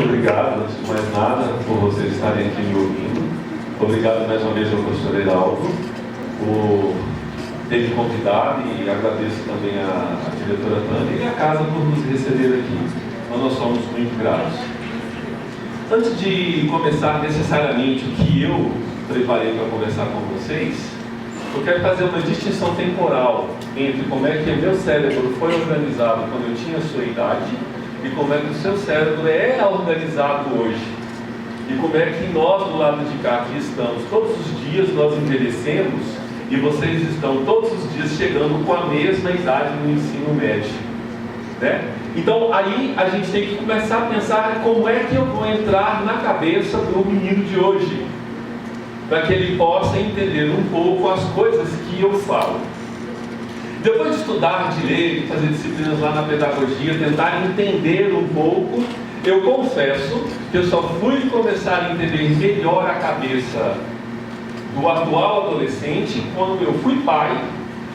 muito obrigado, antes de mais nada, por vocês estarem aqui me ouvindo. Obrigado mais uma vez ao professor Heraldo por ter me convidado, e agradeço também à diretora Tânia e à casa por nos receber aqui. Então, nós somos muito gratos. Antes de começar necessariamente o que eu preparei para conversar com vocês, eu quero fazer uma distinção temporal entre como é que o meu cérebro foi organizado quando eu tinha a sua idade e como é que o seu cérebro é organizado hoje. E como é que nós, do lado de cá, que estamos, todos os dias nós envelhecemos e vocês estão todos os dias chegando com a mesma idade no ensino médio, né? Então, aí a gente tem que começar a pensar como é que eu vou entrar na cabeça do menino de hoje, para que ele possa entender um pouco as coisas que eu falo. Depois de estudar direito, fazer disciplinas lá na pedagogia, tentar entender um pouco, eu confesso que eu só fui começar a entender melhor a cabeça do atual adolescente quando eu fui pai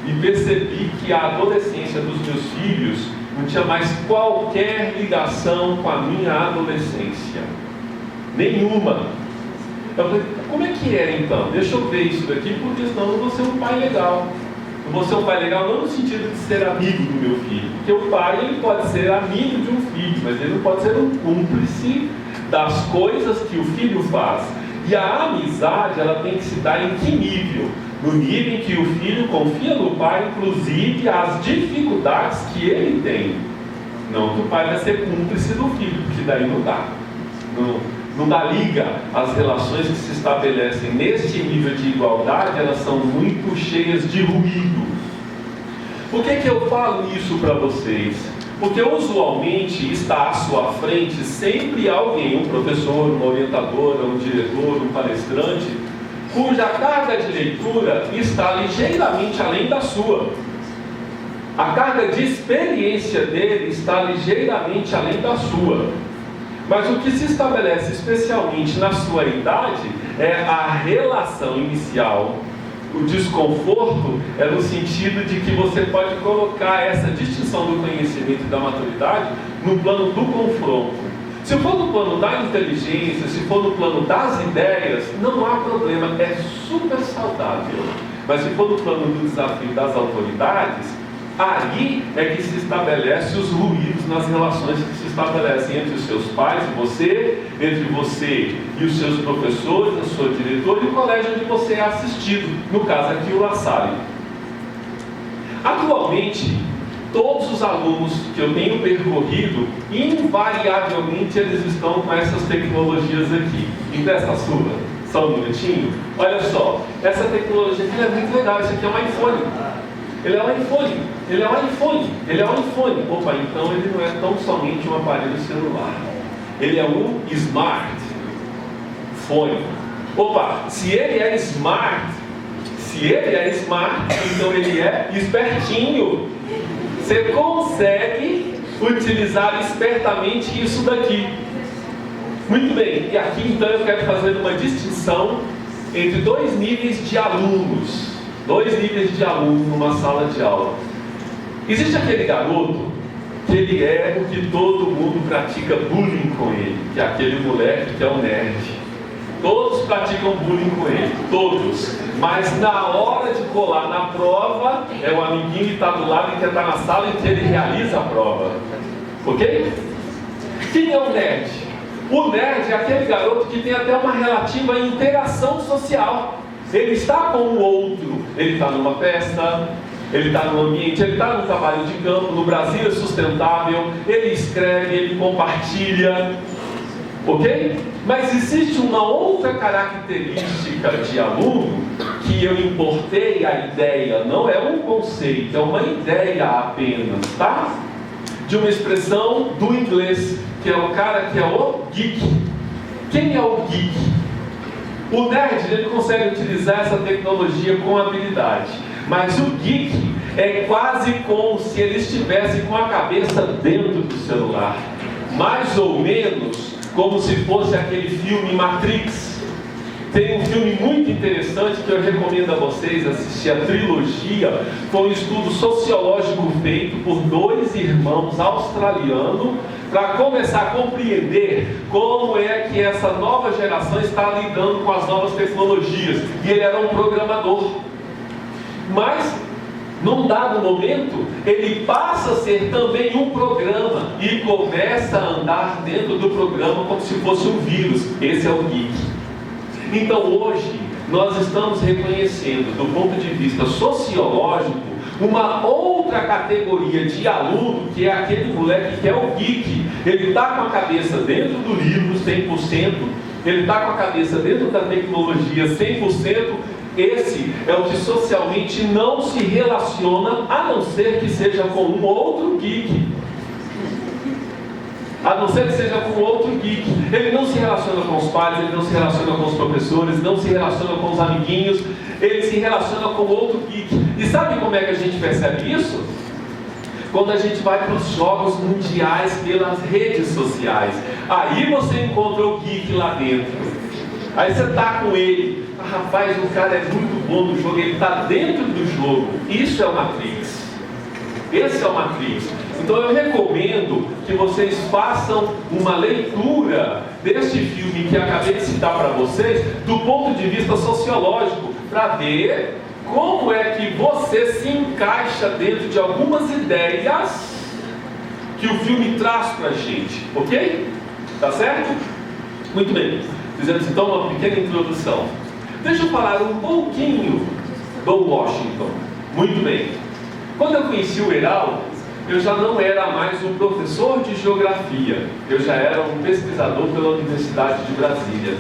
e percebi que a adolescência dos meus filhos não tinha mais qualquer ligação com a minha adolescência. Nenhuma. Eu falei, como é que é então? Deixa eu ver isso daqui, porque senão eu não vou ser um pai legal. Eu vou ser um pai legal não no sentido de ser amigo do meu filho, porque o pai ele pode ser amigo de um filho, mas ele não pode ser um cúmplice das coisas que o filho faz. E a amizade, ela tem que se dar em que nível? No nível em que o filho confia no pai, inclusive as dificuldades que ele tem. Não que o pai vai ser cúmplice do filho, porque daí não dá. Não dá liga. As relações que se estabelecem neste nível de igualdade, elas são muito cheias de ruído. Por que eu falo isso para vocês? Porque usualmente está à sua frente sempre alguém, um professor, uma orientadora, um diretor, um palestrante, cuja carga de leitura está ligeiramente além da sua. A carga de experiência dele está ligeiramente além da sua. Mas o que se estabelece especialmente na sua idade é a relação inicial. O desconforto é no sentido de que você pode colocar essa distinção do conhecimento e da maturidade no plano do confronto. Se for no plano da inteligência, se for no plano das ideias, não há problema, é super saudável. Mas se for no plano do desafio das autoridades, aí é que se estabelece os ruídos nas relações que se estabelecem entre os seus pais e você, entre você e os seus professores, a sua diretora e o colégio onde você é assistido, no caso aqui o La Salle. Atualmente, todos os alunos que eu tenho percorrido, invariavelmente eles estão com essas tecnologias aqui. Me presta a sua, só um minutinho. Olha só, essa tecnologia aqui é muito legal, isso aqui é um iPhone. Ele é um iPhone, ele é um iPhone, ele é um iPhone. Opa, então ele não é tão somente um aparelho celular. Ele é um smartphone. Opa, se ele é smart, então ele é espertinho. Você consegue utilizar espertamente isso daqui. Muito bem, e aqui então eu quero fazer uma distinção entre dois níveis de alunos. Dois níveis de aluno numa sala de aula. Existe aquele garoto que ele é o que todo mundo pratica bullying com ele, que é aquele moleque que é o nerd. Todos praticam bullying com ele, todos. Mas na hora de colar na prova, é o amiguinho que está do lado e que está na sala e que ele realiza a prova. Ok? Quem é o nerd? O nerd é aquele garoto que tem até uma relativa interação social. Ele está com o outro, ele está numa festa, ele está no ambiente, ele está no trabalho de campo, no Brasil é sustentável, ele escreve, ele compartilha, ok? Mas existe uma outra característica de aluno que eu importei a ideia, não é um conceito, é uma ideia apenas, tá? De uma expressão do inglês, que é o cara que é o geek. Quem é o geek? O nerd, ele consegue utilizar essa tecnologia com habilidade, mas o geek é quase como se ele estivesse com a cabeça dentro do celular, mais ou menos como se fosse aquele filme Matrix. Tem um filme muito interessante que eu recomendo a vocês assistir, a trilogia. Foi um estudo sociológico feito por dois irmãos australianos para começar a compreender como é que essa nova geração está lidando com as novas tecnologias. E ele era um programador. Mas, num dado momento, ele passa a ser também um programa e começa a andar dentro do programa como se fosse um vírus. Esse é o geek. Então, hoje, nós estamos reconhecendo, do ponto de vista sociológico, uma outra categoria de aluno, que é aquele moleque que é o geek. Ele está com a cabeça dentro do livro 100%, ele está com a cabeça dentro da tecnologia 100%. Esse é o que socialmente não se relaciona, a não ser que seja com um outro geek. A não ser que seja com outro geek. Ele não se relaciona com os pais, ele não se relaciona com os professores, não se relaciona com os amiguinhos, ele se relaciona com outro geek. E sabe como é que a gente percebe isso? Quando a gente vai para os jogos mundiais pelas redes sociais. Aí você encontra o geek lá dentro. Aí você está com ele. Ah, rapaz, o cara é muito bom no jogo, ele está dentro do jogo. Isso é o Matrix. Esse é o Matrix. Então eu recomendo que vocês façam uma leitura deste filme que acabei de citar para vocês, do ponto de vista sociológico, para ver como é que você se encaixa dentro de algumas ideias que o filme traz para a gente, ok? Tá certo? Muito bem. Fizemos então uma pequena introdução. Deixa eu falar um pouquinho do Washington. Muito bem. Quando eu conheci o Heraldo, eu já não era mais um professor de geografia. Eu já era um pesquisador pela Universidade de Brasília.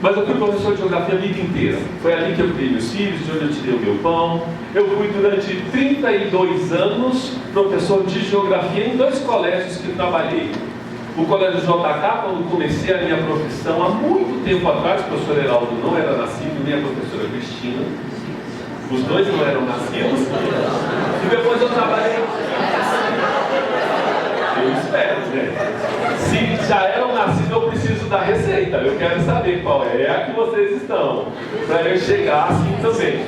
Mas eu fui professor de geografia a vida inteira. Foi ali que eu criei meus filhos, de onde eu tirei o meu pão. Eu fui durante 32 anos professor de geografia em 2 colégios que trabalhei. O Colégio JK, quando comecei a minha profissão, há muito tempo atrás, o professor Heraldo não era nascido, nem a professora Cristina. Os dois não eram nascidos. E depois eu trabalhei... Eu espero, né? Se já eram nascidos, eu preciso da receita. Eu quero saber qual é a que vocês estão, para eu chegar assim também.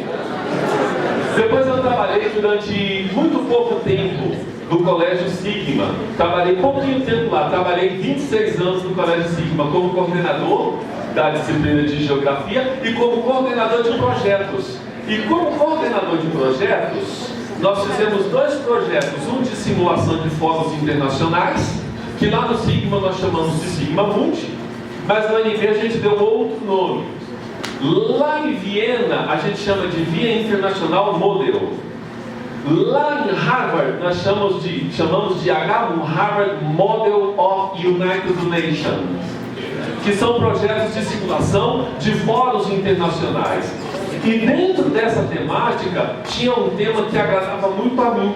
Depois eu trabalhei durante muito pouco tempo no Colégio Sigma. Trabalhei pouquinho tempo lá. Trabalhei 26 anos no Colégio Sigma como coordenador da disciplina de Geografia e como coordenador de projetos. E como coordenador de projetos, nós fizemos 2 projetos. Um de simulação de fóruns internacionais, que lá no Sigma nós chamamos de Sigma Mundi, mas no NV a gente deu outro nome. Lá em Viena a gente chama de Via International Model. Lá em Harvard nós chamamos de H1 Harvard Model of United Nations, que são projetos de simulação de fóruns internacionais. E dentro dessa temática tinha um tema que agradava muito a mim,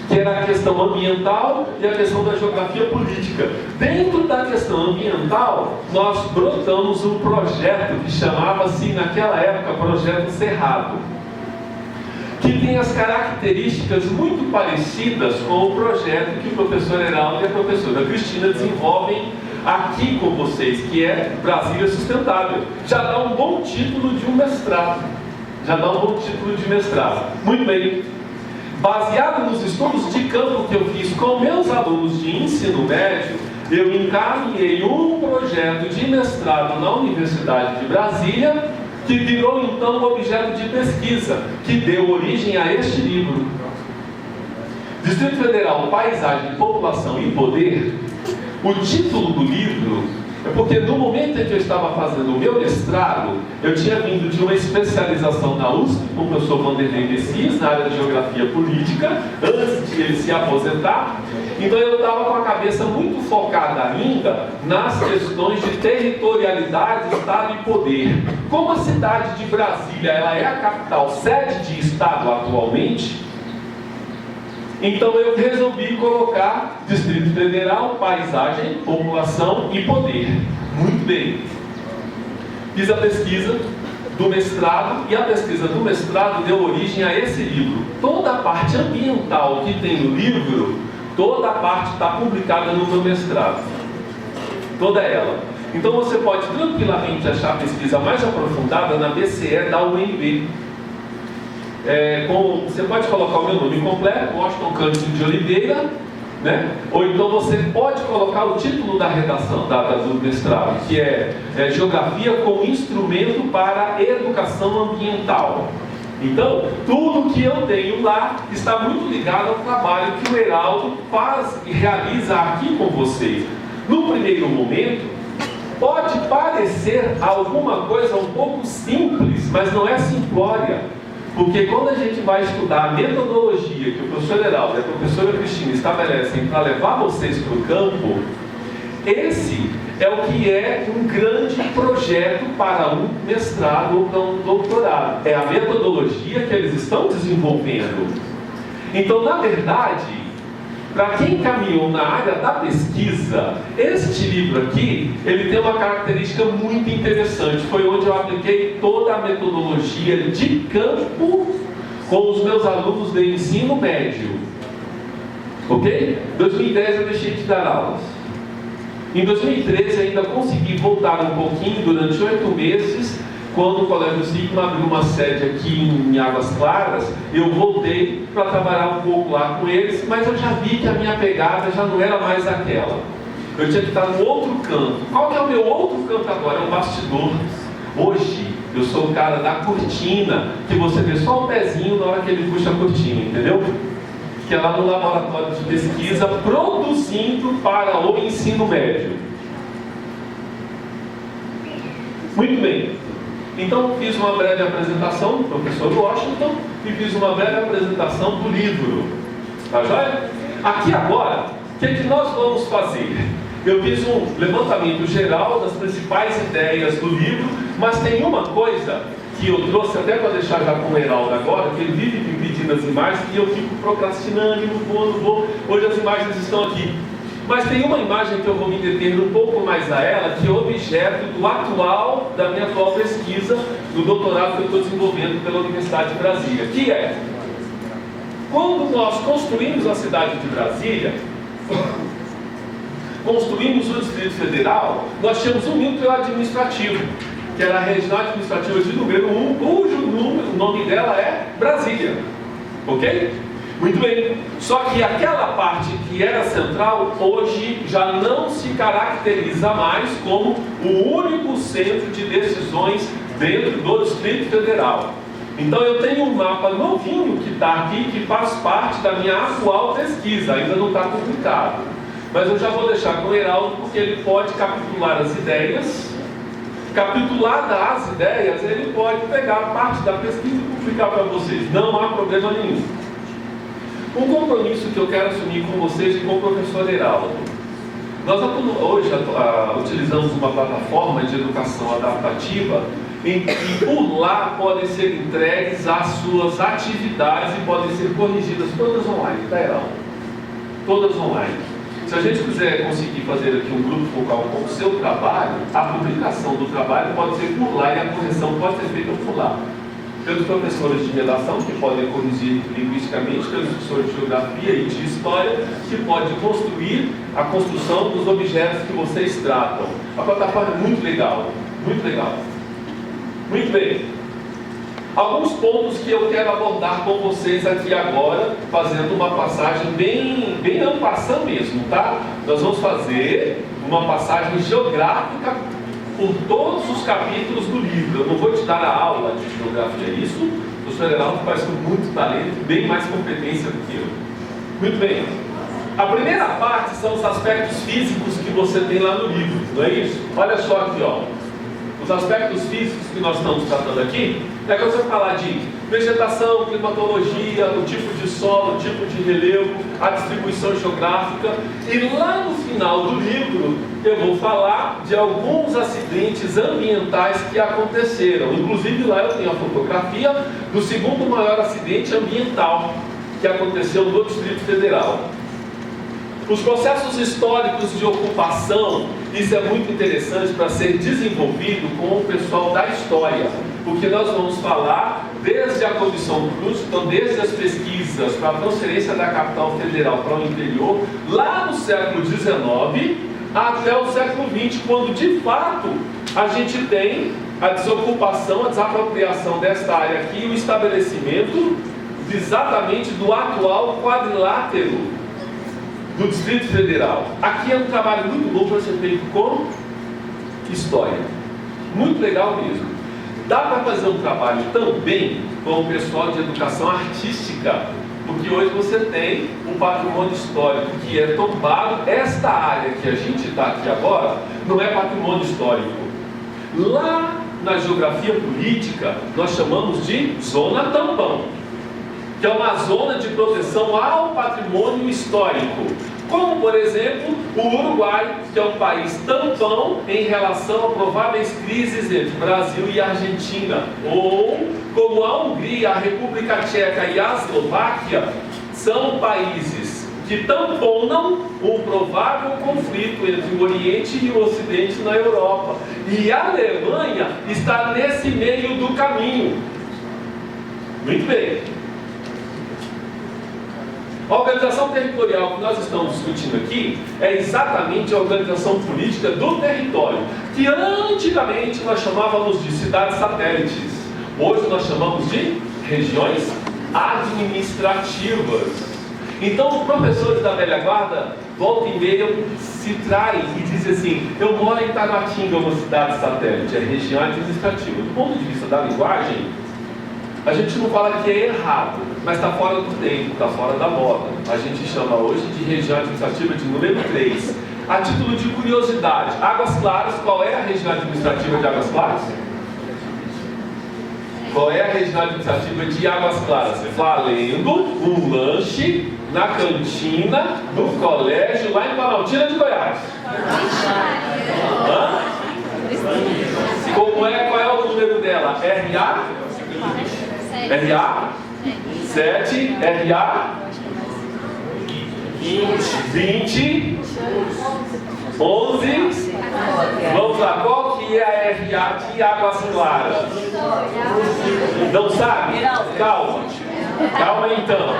que era a questão ambiental e a questão da geografia política. Dentro da questão ambiental, nós brotamos um projeto que chamava-se, naquela época, Projeto Cerrado, que tem as características muito parecidas com o projeto que o professor Heraldo e a professora Cristina desenvolvem aqui com vocês, que é Brasília Sustentável. Já dá um bom título de um mestrado. Muito bem. Baseado nos estudos de campo que eu fiz com meus alunos de ensino médio, eu encaminhei um projeto de mestrado na Universidade de Brasília, que virou então objeto de pesquisa, que deu origem a este livro. Distrito Federal, Paisagem, População e Poder. O título do livro é porque no momento em que eu estava fazendo o meu mestrado, eu tinha vindo de uma especialização na USP com o professor Vanderlei Messias, na área de Geografia Política, antes de ele se aposentar. Então eu estava com a cabeça muito focada ainda nas questões de territorialidade, Estado e poder. Como a cidade de Brasília ela é a capital, sede de Estado atualmente, então eu resolvi colocar Distrito Federal, Paisagem, População e Poder. Muito bem. Fiz a pesquisa do mestrado e a pesquisa do mestrado deu origem a esse livro. Toda a parte ambiental que tem no livro, toda a parte está publicada no meu mestrado. Toda ela. Então você pode tranquilamente achar a pesquisa mais aprofundada na BCE da UNB. Você pode colocar o meu nome completo, Washington Cândido de Oliveira, né? Ou então você pode colocar o título da redação do mestrado, que é Geografia como Instrumento para Educação Ambiental. Então, tudo que eu tenho lá está muito ligado ao trabalho que o Heraldo faz e realiza aqui com vocês. No primeiro momento, pode parecer alguma coisa um pouco simples, mas não é simplória. Porque quando a gente vai estudar a metodologia que o professor Heraldo e a professora Cristina estabelecem para levar vocês para o campo, esse é o que é um grande projeto para um mestrado ou para um doutorado. É a metodologia que eles estão desenvolvendo. Então, na verdade, para quem caminhou na área da pesquisa, este livro aqui, ele tem uma característica muito interessante. Foi onde eu apliquei toda a metodologia de campo com os meus alunos de ensino médio. Ok? Em 2010 eu deixei de dar aulas. Em 2013 ainda consegui voltar um pouquinho durante 8 meses, quando o Colégio Sigma abriu uma sede aqui em Águas Claras. Eu voltei para trabalhar um pouco lá com eles, mas eu já vi que a minha pegada já não era mais aquela. Eu tinha que estar no outro canto. Qual que é o meu outro canto agora? É o bastidor. Hoje eu sou o cara da cortina, que você vê só o pezinho na hora que ele puxa a cortina, entendeu? Que é lá no laboratório de pesquisa, produzindo para o ensino médio. Muito bem. Então, fiz uma breve apresentação do professor Washington e fiz uma breve apresentação do livro. Tá joia? Aqui agora, o que nós vamos fazer? Eu fiz um levantamento geral das principais ideias do livro, mas tem uma coisa que eu trouxe até para deixar já com o Heraldo agora, que ele vive me pedindo as imagens e eu fico procrastinando e não vou. Hoje as imagens estão aqui. Mas tem uma imagem que eu vou me deter um pouco mais a ela, que é objeto da minha atual pesquisa, do doutorado que eu estou desenvolvendo pela Universidade de Brasília, que é, quando nós construímos a cidade de Brasília, construímos o Distrito Federal, nós tínhamos um núcleo administrativo, que era a Regional Administrativa de número 1, cujo o nome dela é Brasília. Ok? Muito bem. Só que aquela parte que era central, hoje já não se caracteriza mais como o único centro de decisões dentro do Distrito Federal. Então eu tenho um mapa novinho que está aqui, que faz parte da minha atual pesquisa, ainda não está publicado. Mas eu já vou deixar com o Heraldo, porque ele pode capitular as ideias. Capitulada as ideias, ele pode pegar parte da pesquisa e publicar para vocês. Não há problema nenhum. Um compromisso que eu quero assumir com vocês e com o professor Heraldo. Nós hoje utilizamos uma plataforma de educação adaptativa em que por lá podem ser entregues as suas atividades e podem ser corrigidas todas online, tá, Heraldo? Todas online. Se a gente quiser conseguir fazer aqui um grupo focal com o seu trabalho, a publicação do trabalho pode ser por lá e a correção pode ser feita por lá. Pelos professores de redação, que podem corrigir linguisticamente, pelos professores de geografia e de história, que podem construir a construção dos objetos que vocês tratam. A plataforma é muito legal, muito legal. Muito bem. Alguns pontos que eu quero abordar com vocês aqui agora, fazendo uma passagem bem en passant mesmo, tá? Nós vamos fazer uma passagem geográfica por todos os capítulos do livro. Eu não vou te dar a aula de geografia, isso o professor Heraldo faz com muito talento, bem mais competência do que eu. Muito bem. A primeira parte são os aspectos físicos que você tem lá no livro, não é isso? Olha só aqui, ó. Os aspectos físicos que nós estamos tratando aqui é que você vai falar de vegetação, climatologia, o tipo de solo, o tipo de relevo, a distribuição geográfica. E lá no final do livro eu vou falar de alguns acidentes ambientais que aconteceram. Inclusive lá eu tenho a fotografia do segundo maior acidente ambiental que aconteceu no Distrito Federal. Os processos históricos de ocupação, isso é muito interessante para ser desenvolvido com o pessoal da história, porque nós vamos falar desde a Comissão Cruz, então desde as pesquisas para a transferência da capital federal para o interior, lá no século XIX até o século XX, quando de fato a gente tem a desocupação, a desapropriação desta área aqui e o estabelecimento exatamente do atual quadrilátero do Distrito Federal. Aqui é um trabalho muito bom para ser feito com história. Muito legal mesmo. Dá para fazer um trabalho também com o pessoal de educação artística, porque hoje você tem um patrimônio histórico que é tombado. Esta área que a gente está aqui agora não é patrimônio histórico. Lá na geografia política, nós chamamos de zona tampão, que é uma zona de proteção ao patrimônio histórico. Como, por exemplo, o Uruguai, que é um país tampão em relação a prováveis crises entre Brasil e Argentina. Ou, como a Hungria, a República Tcheca e a Eslováquia, são países que tamponam o provável conflito entre o Oriente e o Ocidente na Europa. E a Alemanha está nesse meio do caminho. Muito bem. A organização territorial que nós estamos discutindo aqui é exatamente a organização política do território, que antigamente nós chamávamos de cidades satélites. Hoje nós chamamos de regiões administrativas. Então, os professores da velha guarda, volta e meia, se traem e dizem assim: eu moro em Taguatinga, uma cidade satélite, é região administrativa. Do ponto de vista da linguagem, a gente não fala que é errado, mas está fora do tempo, está fora da moda. A gente chama hoje de região administrativa de número 3. A título de curiosidade, Águas Claras, qual é a região administrativa de Águas Claras? Qual é a região administrativa de Águas Claras? Valendo um lanche na cantina do colégio lá em Planaltina de Goiás. Hã? Qual é o número dela? RA 7, RA 20, 11. Vamos lá, qual que é a RA de Águas Claras? Não sabe? Calma então.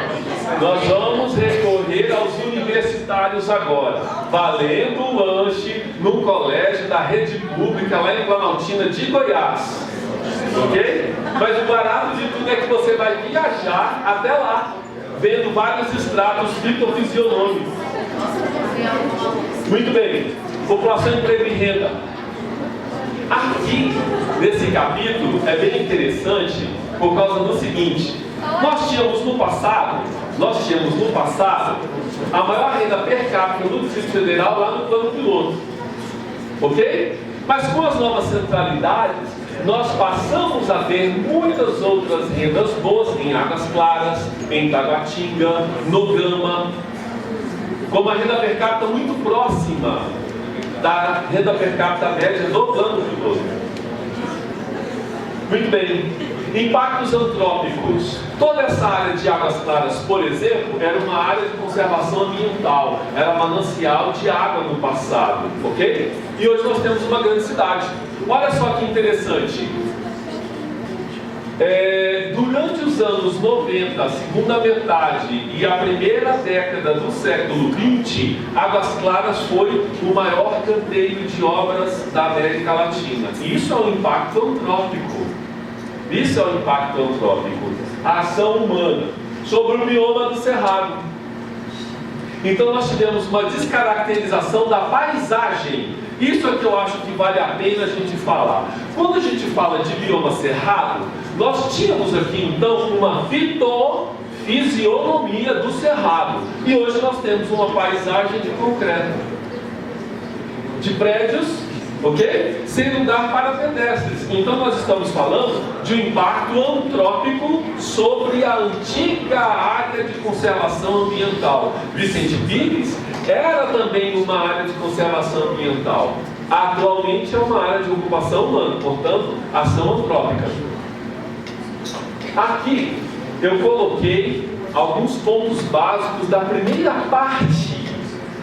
Nós vamos recorrer aos universitários agora, valendo o lanche no colégio da rede pública lá em Planaltina de Goiás. Ok? Mas o barato de tudo é que você vai viajar até lá, vendo vários estratos fitofisionômicos. Muito bem. População, emprego e renda. Aqui, nesse capítulo, é bem interessante por causa do seguinte: nós tínhamos no passado a maior renda per capita no Distrito Federal lá no plano piloto. Ok? Mas com as novas centralidades, nós passamos a ter muitas outras rendas boas em Águas Claras, em Taguatinga, no Gama, com uma renda per capita muito próxima da renda per capita média do plano piloto. Muito bem. Impactos antrópicos. Toda essa área de Águas Claras, por exemplo, era uma área de conservação ambiental, era manancial de água no passado, ok? E hoje nós temos uma grande cidade. Olha só que interessante. Durante os anos 90, a segunda metade e a primeira década do século XX, Águas Claras foi o maior canteiro de obras da América Latina. E isso é um impacto antrópico. Isso é o impacto antrópico, a ação humana sobre o bioma do Cerrado. Então nós tivemos uma descaracterização da paisagem. Isso é que eu acho que vale a pena a gente falar. Quando a gente fala de bioma cerrado, nós tínhamos aqui então uma fitofisionomia do cerrado. E hoje nós temos uma paisagem de concreto, de prédios, ok? Sem lugar para pedestres. Então nós estamos falando de um impacto antrópico sobre a antiga área de conservação ambiental. Vicente Pires era também uma área de conservação ambiental. Atualmente é uma área de ocupação humana, portanto, ação antrópica. Aqui eu coloquei alguns pontos básicos da primeira parte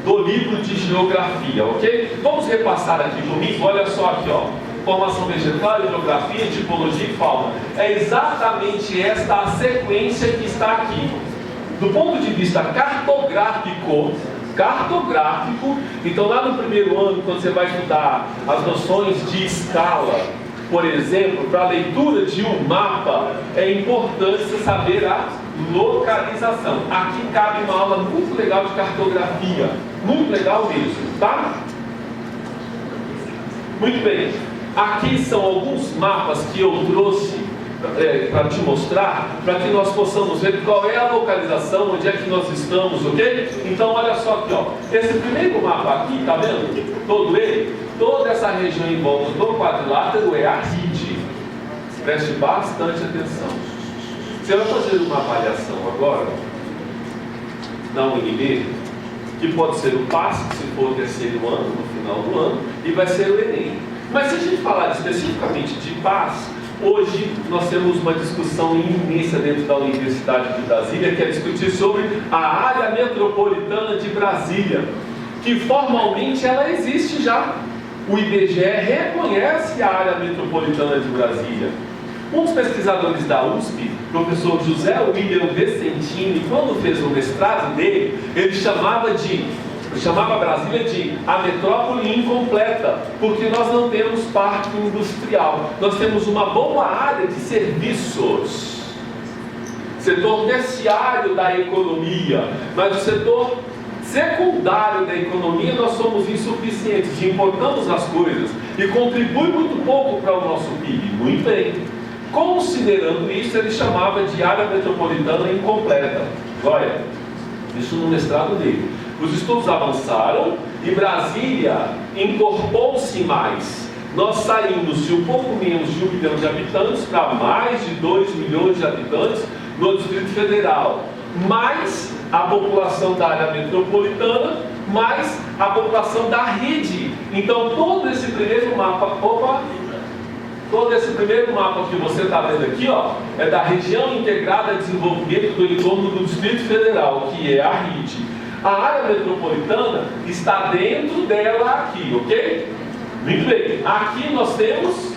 do livro de geografia, ok? Vamos repassar aqui comigo, olha só aqui, ó. Formação vegetal, geografia, tipologia e fauna. É exatamente esta a sequência que está aqui. Do ponto de vista cartográfico, então lá no primeiro ano, quando você vai estudar as noções de escala, por exemplo, para a leitura de um mapa, é importante você saber a localização. Aqui cabe uma aula muito legal de cartografia, muito legal mesmo, tá? Muito bem. Aqui são alguns mapas que eu trouxe para te mostrar, para que nós possamos ver qual é a localização, onde é que nós estamos, ok? Então olha só aqui, ó. Esse primeiro mapa aqui, tá vendo? Todo ele, toda essa região em volta do quadrilátero é a RID. Preste bastante atenção. Você vai fazer uma avaliação agora na UNB, que pode ser o PAS, se for o terceiro ano, no final do ano, e vai ser o Enem. Mas se a gente falar especificamente de PAS, hoje nós temos uma discussão imensa dentro da Universidade de Brasília, que é discutir sobre a área metropolitana de Brasília, que formalmente ela existe já. O IBGE reconhece a área metropolitana de Brasília. Um dos pesquisadores da USP, professor José William Vicentini, quando fez o mestrado dele, ele chamava Brasília de a metrópole incompleta, porque nós não temos parque industrial, nós temos uma boa área de serviços, setor terciário da economia, mas o setor secundário da economia nós somos insuficientes, importamos as coisas e contribui muito pouco para o nosso PIB. Muito bem. Considerando isso, ele chamava de área metropolitana incompleta. Olha, isso no mestrado dele. Os estudos avançaram e Brasília incorporou-se mais. Nós saímos de um pouco menos de 1 milhão de habitantes para mais de 2 milhões de habitantes no Distrito Federal. Mais a população da área metropolitana, mais a população da rede. Então, todo esse primeiro mapa... Todo esse primeiro mapa que você está vendo aqui, ó, é da região integrada de desenvolvimento do entorno do Distrito Federal, que é a RID. A área metropolitana está dentro dela aqui, ok? Muito bem. Aqui nós temos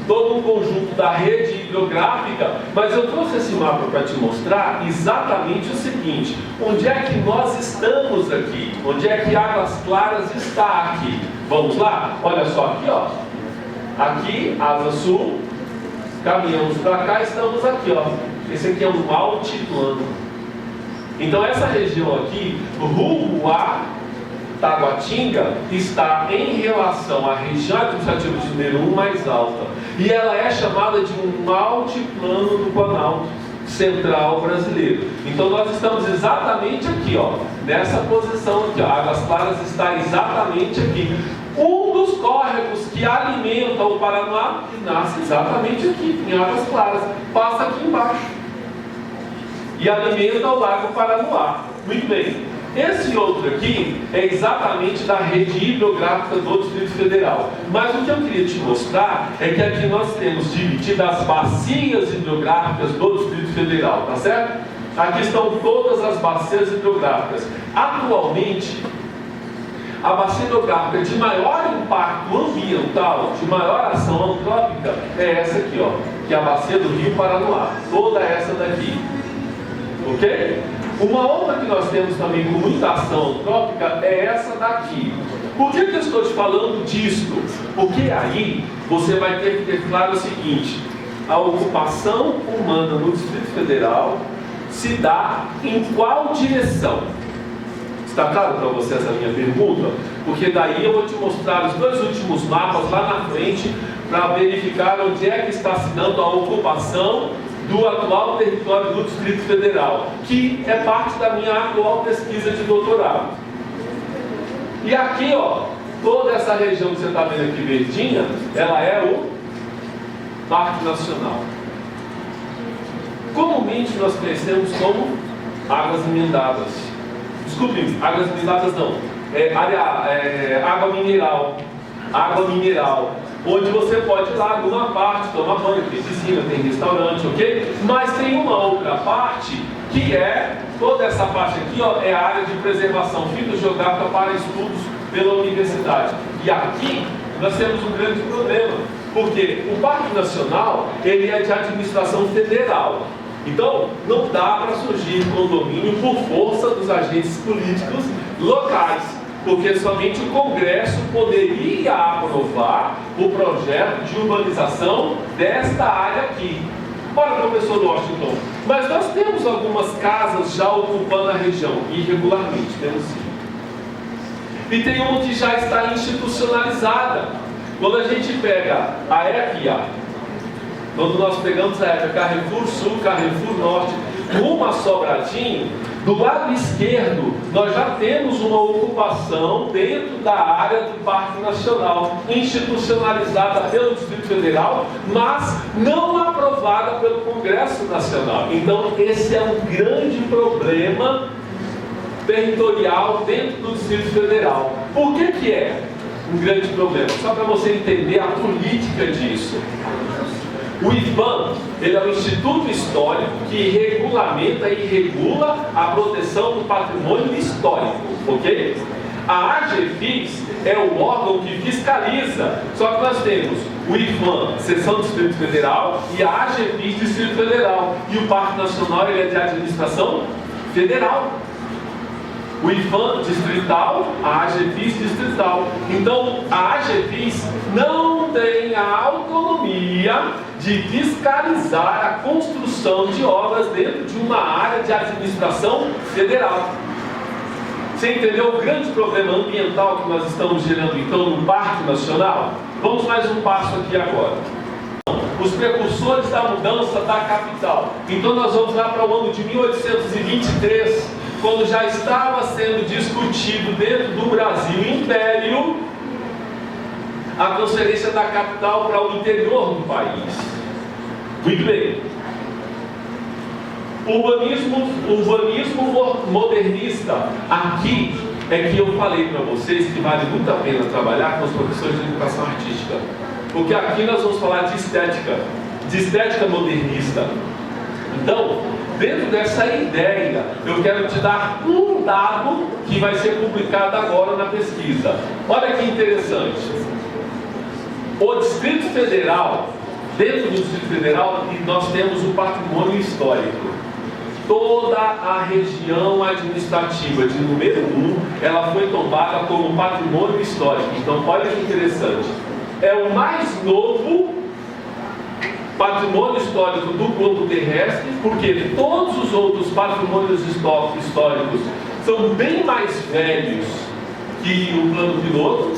todo um conjunto da rede hidrográfica, mas eu trouxe esse mapa para te mostrar exatamente o seguinte: onde é que nós estamos aqui? Onde é que Águas Claras está aqui? Vamos lá? Olha só aqui, ó. Aqui, Asa Sul, caminhamos para cá, estamos aqui, ó. Esse aqui é um altiplano. Então essa região aqui, rumo a Taguatinga, está em relação à região administrativa de número 1 mais alta. E ela é chamada de um altiplano do Planalto Central brasileiro. Então nós estamos exatamente aqui, ó, nessa posição aqui, ó. Águas Claras está exatamente aqui. Um dos córregos que alimenta o Paraná nasce exatamente aqui, em Águas Claras, passa aqui embaixo e alimenta o Lago Paranoá. Muito bem. Esse outro aqui é exatamente da rede hidrográfica do Distrito Federal. Mas o que eu queria te mostrar é que aqui nós temos divididas as bacias hidrográficas do Distrito Federal, tá certo? Aqui estão todas as bacias hidrográficas. Atualmente, a bacia hidrográfica de maior impacto ambiental, de maior ação antrópica, é essa aqui, ó, que é a bacia do Rio Paranoá. Toda essa daqui. Ok? Uma outra que nós temos também com muita ação antrópica é essa daqui. Por que eu estou te falando disso? Porque aí você vai ter que ter claro o seguinte: a ocupação humana no Distrito Federal se dá em qual direção? Está claro para você essa minha pergunta? Porque daí eu vou te mostrar os dois últimos mapas lá na frente para verificar onde é que está se dando a ocupação do atual território do Distrito Federal, que é parte da minha atual pesquisa de doutorado. E aqui, ó, toda essa região que você está vendo aqui verdinha, ela é o Parque Nacional. Comumente nós conhecemos como águas emendadas. Desculpe, águas emendadas não. Água mineral. Água mineral. Onde você pode ir lá alguma parte, tomar banho, tem piscina, tem restaurante, ok? Mas tem uma outra parte que é, toda essa parte aqui, ó, é a área de preservação fitogeográfica para estudos pela universidade. E aqui nós temos um grande problema, porque o Parque Nacional, ele é de administração federal. Então, não dá para surgir condomínio por força dos agentes políticos locais, porque somente o Congresso poderia aprovar o projeto de urbanização desta área aqui. Ora, professor Washington, mas nós temos algumas casas já ocupando a região, irregularmente, temos sim. E tem uma que já está institucionalizada. Quando a gente pega a EPIA, quando nós pegamos a EPIA, Carrefour Sul, Carrefour Norte, rumo a Sobradinho, do lado esquerdo, nós já temos uma ocupação dentro da área do Parque Nacional, institucionalizada pelo Distrito Federal, mas não aprovada pelo Congresso Nacional. Então, esse é um grande problema territorial dentro do Distrito Federal. Por que é um grande problema? Só para você entender a política disso. O IPAM, ele é um instituto histórico que regulamenta e regula a proteção do patrimônio histórico, ok? A AGFIS é o órgão que fiscaliza, só que nós temos o IPAM, Seção do Distrito Federal, e a AGFIS, Distrito Federal, e o Parque Nacional, ele é de administração federal. O IPAM distrital, a AGFIS distrital. Então, a AGFIS não tem a autonomia de fiscalizar a construção de obras dentro de uma área de administração federal. Você entendeu o grande problema ambiental que nós estamos gerando, então, no Parque Nacional? Vamos mais um passo aqui agora. Os precursores da mudança da capital. Então, nós vamos lá para o ano de 1823, quando já estava sendo discutido dentro do Brasil Império a transferência da capital para o interior do país. Muito bem. Urbanismo modernista. Aqui é que eu falei para vocês que vale muito a pena trabalhar com os professores de educação artística, porque aqui nós vamos falar de estética modernista. Então, dentro dessa ideia, eu quero te dar um dado que vai ser publicado agora na pesquisa. Olha que interessante. O Distrito Federal, dentro do Distrito Federal, nós temos o patrimônio histórico. Toda a região administrativa de número 1, ela foi tombada como patrimônio histórico. Então, olha que interessante. É o mais novo patrimônio histórico do globo terrestre, porque todos os outros patrimônios históricos são bem mais velhos que o plano piloto,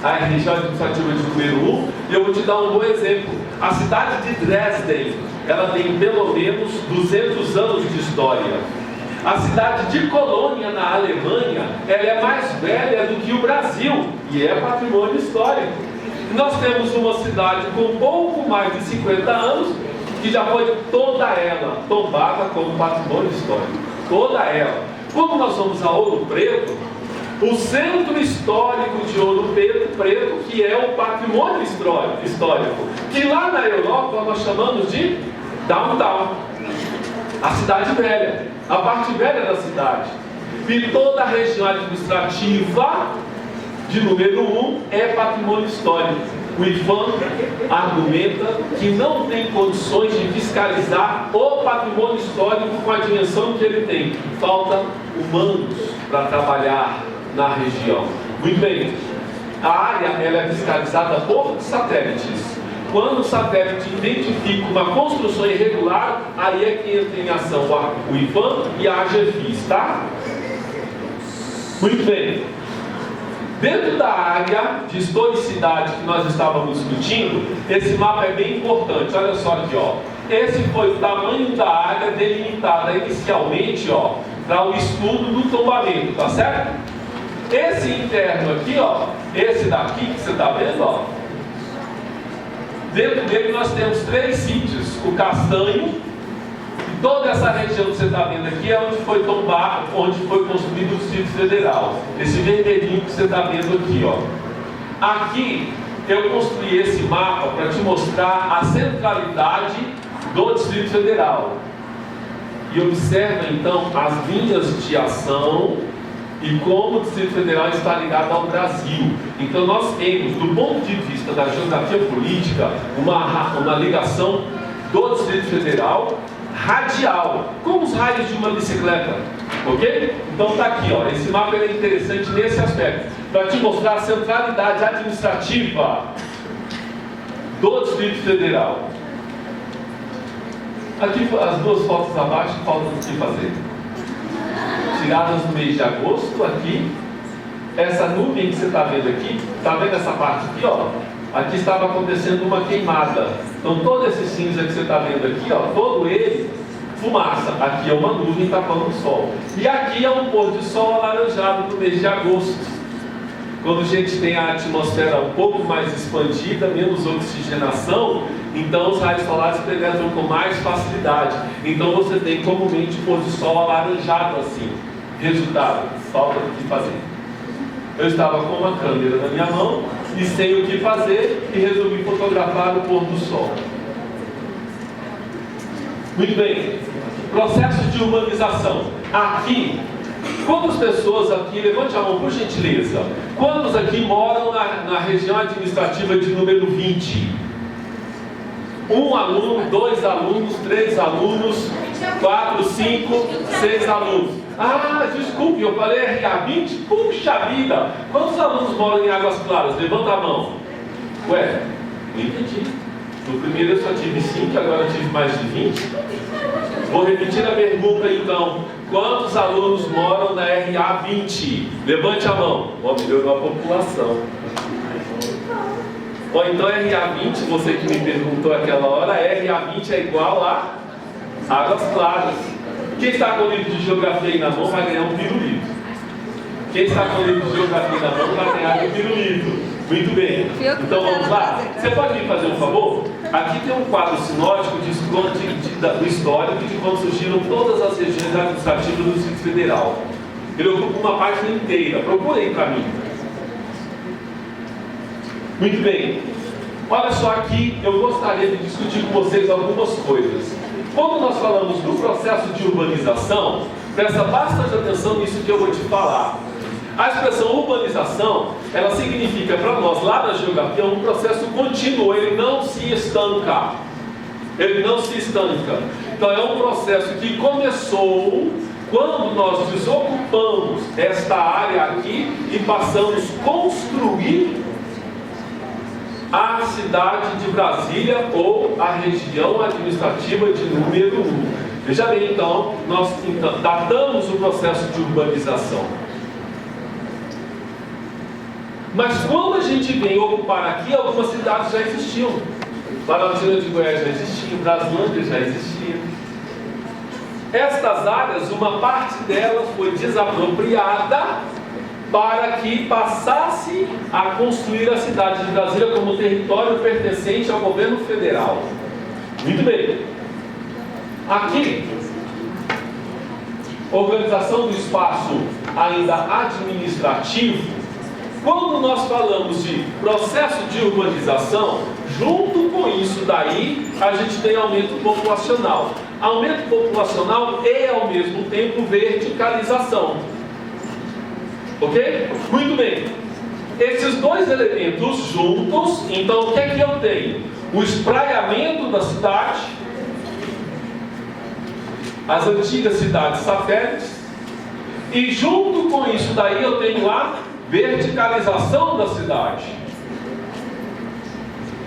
a região administrativa de número 1. E eu vou te dar um bom exemplo. A cidade de Dresden, ela tem pelo menos 200 anos de história. A cidade de Colônia, na Alemanha, ela é mais velha do que o Brasil, e é patrimônio histórico. Nós temos uma cidade com pouco mais de 50 anos, que já foi toda ela tombada como patrimônio histórico. Toda ela. Quando nós vamos a Ouro Preto, o centro histórico de Ouro Preto, que é o patrimônio histórico, que lá na Europa nós chamamos de downtown, a cidade velha, a parte velha da cidade. E toda a região administrativa de número 1 é patrimônio histórico. O IPAM argumenta que não tem condições de fiscalizar o patrimônio histórico com a dimensão que ele tem. Falta humanos para trabalhar na região. Muito bem. A área ela é fiscalizada por satélites. Quando o satélite identifica uma construção irregular, aí é que entra em ação o IPAM e a AGFIS, tá? Muito bem. Dentro da área de historicidade que nós estávamos discutindo, esse mapa é bem importante. Olha só aqui, ó. Esse foi o tamanho da área delimitada inicialmente, ó, para o estudo do tombamento, tá certo? Esse interno aqui, ó, esse daqui que você está vendo, ó, dentro dele nós temos 3 sítios: o Castanho, e toda essa região que você está vendo aqui é onde foi tombado, onde foi construído o Distrito Federal. Esse vermelhinho que você está vendo aqui, ó. Aqui eu construí esse mapa para te mostrar a centralidade do Distrito Federal. E observa então as linhas de ação e como o Distrito Federal está ligado ao Brasil. Então nós temos, do ponto de vista da geografia política, uma ligação do Distrito Federal radial, como os raios de uma bicicleta, ok? Então está aqui, ó, esse mapa é interessante nesse aspecto, para te mostrar a centralidade administrativa do Distrito Federal. Aqui as duas fotos abaixo faltam o que fazer. Tiradas no mês de agosto, aqui. Essa nuvem que você está vendo aqui, está vendo essa parte aqui, ó? Aqui estava acontecendo uma queimada. Então todo esse cinza que você está vendo aqui, ó, todo ele, fumaça. Aqui é uma nuvem tapando o sol. E aqui é um pôr de sol alaranjado no mês de agosto. Quando a gente tem a atmosfera um pouco mais expandida, menos oxigenação, então os raios solares penetram com mais facilidade. Então você tem comumente pôr de sol alaranjado assim. Resultado, falta o que fazer. Eu estava com uma câmera na minha mão e sem o que fazer e resolvi fotografar o pôr do sol. Muito bem, processo de urbanização. Aqui, quantas pessoas aqui, levante a mão por gentileza, quantos aqui moram na região administrativa de número 20? 1 aluno, 2 alunos, 3 alunos, 4, 5, 6 alunos. Ah, desculpe, eu falei RA20? Puxa vida! Quantos alunos moram em Águas Claras? Levanta a mão. Ué, não entendi. No primeiro eu só tive 5, agora eu tive mais de 20. Vou repetir a pergunta então. Quantos alunos moram na RA20? Levante a mão. Ó, melhorou a população. Ó, então RA20, você que me perguntou aquela hora, RA20 é igual a Águas Claras. Quem está com o livro de geografia aí na mão vai ganhar um pirulito. Quem está com o livro de geografia na mão vai ganhar um pirulito. Muito bem. Então vamos lá. Você pode me fazer um favor? Aqui tem um quadro sinótico do histórico de quando surgiram todas as regiões administrativas do Distrito Federal. Ele ocupa uma página inteira. Procura aí para mim. Muito bem. Olha só aqui, eu gostaria de discutir com vocês algumas coisas. Quando nós falamos do processo de urbanização, presta bastante atenção nisso que eu vou te falar. A expressão urbanização, ela significa para nós, lá na geografia, um processo contínuo, ele não se estanca. Ele não se estanca. Então é um processo que começou quando nós desocupamos esta área aqui e passamos a construir a cidade de Brasília ou a região administrativa de número 1. Veja bem, então, nós datamos o processo de urbanização. Mas quando a gente vem ocupar aqui, algumas cidades já existiam. Planaltina de Goiás já existia, Braslândia já existia. Estas áreas, uma parte delas foi desapropriada para que passasse a construir a cidade de Brasília como território pertencente ao governo federal. Muito bem. Aqui, organização do espaço ainda administrativo. Quando nós falamos de processo de urbanização, junto com isso daí, a gente tem aumento populacional. Aumento populacional e, ao mesmo tempo, verticalização. Ok? Muito bem. Esses dois elementos juntos, então o que é que eu tenho? O espraiamento da cidade, as antigas cidades satélites, e junto com isso daí eu tenho a verticalização da cidade.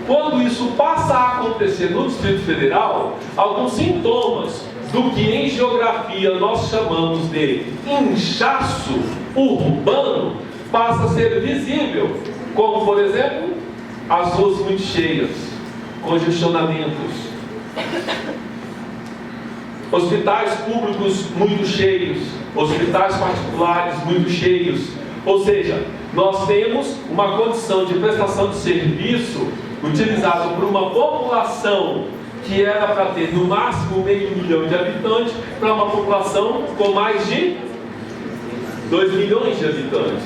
Quando isso passa a acontecer no Distrito Federal, alguns sintomas do que em geografia nós chamamos de inchaço urbano passa a ser visível, como por exemplo, as ruas muito cheias, congestionamentos, hospitais públicos muito cheios, hospitais particulares muito cheios. Ou seja, nós temos uma condição de prestação de serviço utilizado por uma população que era para ter no máximo 500 mil de habitantes, para uma população com mais de 2 milhões de habitantes.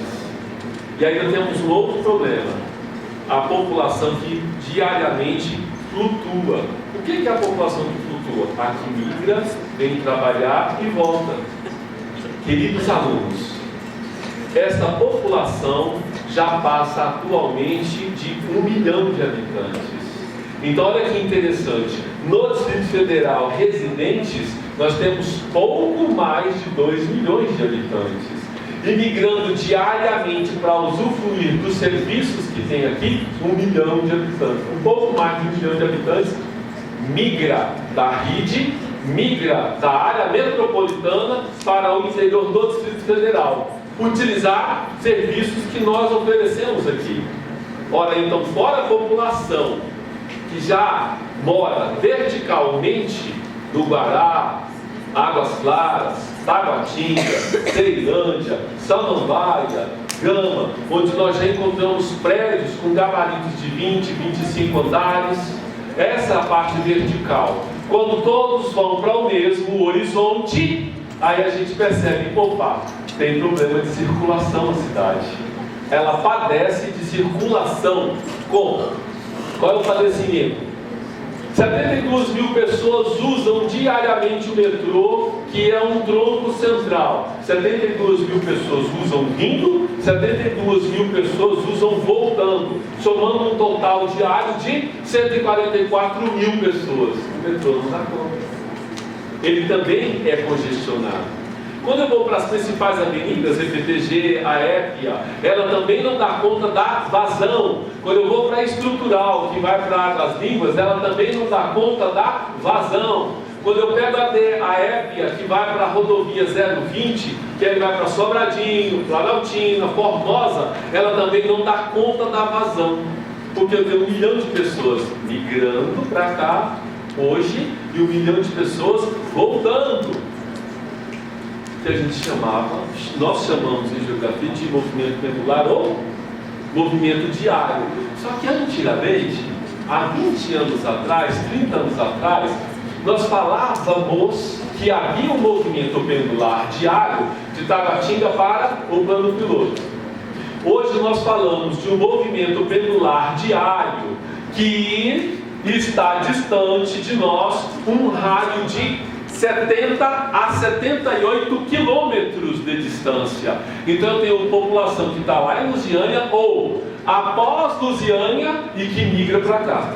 E ainda temos um outro problema: a população que diariamente flutua. O que é a população que flutua? A que migra, vem trabalhar e volta. Queridos alunos, esta população já passa atualmente de 1 milhão de habitantes. Então olha que interessante, no Distrito Federal residentes, nós temos pouco mais de 2 milhões de habitantes. E migrando diariamente para usufruir dos serviços que tem aqui, 1 milhão de habitantes. Um pouco mais de 1 milhão de habitantes migra da RID, migra da área metropolitana para o interior do Distrito Federal, utilizar serviços que nós oferecemos aqui. Ora, então, fora a população que já mora verticalmente no Guará, Águas Claras, Taguatinga, Ceilândia, Samambaia, Gama, onde nós já encontramos prédios com gabaritos de 20, 25 andares, essa é a parte vertical. Quando todos vão para o mesmo horizonte, aí a gente percebe, opa, tem problema de circulação na cidade. Ela padece de circulação. Como? Qual é o padecimento? 72 mil pessoas usam diariamente o metrô, que é um tronco central. 72 mil pessoas usam indo, 72 mil pessoas usam voltando, somando um total diário de 144 mil pessoas. O metrô não dá conta. Ele também é congestionado. Quando eu vou para as principais avenidas, EPTG, a Épia, ela também não dá conta da vazão. Quando eu vou para a estrutural, que vai para as línguas, ela também não dá conta da vazão. Quando eu pego a Épia, que vai para a rodovia 020, que ele vai para Sobradinho, Planaltina, Formosa, ela também não dá conta da vazão. Porque eu tenho 1 milhão de pessoas migrando para cá hoje e 1 milhão de pessoas voltando. Que a gente chamava, nós chamamos em geografia de movimento pendular ou movimento diário. Só que antigamente, há 20 anos atrás, 30 anos atrás, nós falávamos que havia um movimento pendular diário de Taguatinga para o plano piloto. Hoje nós falamos de um movimento pendular diário que está distante de nós um raio de 70 a 78 quilômetros de distância. Então eu tenho população que está lá em Lusiânia ou após Lusiânia e que migra para cá,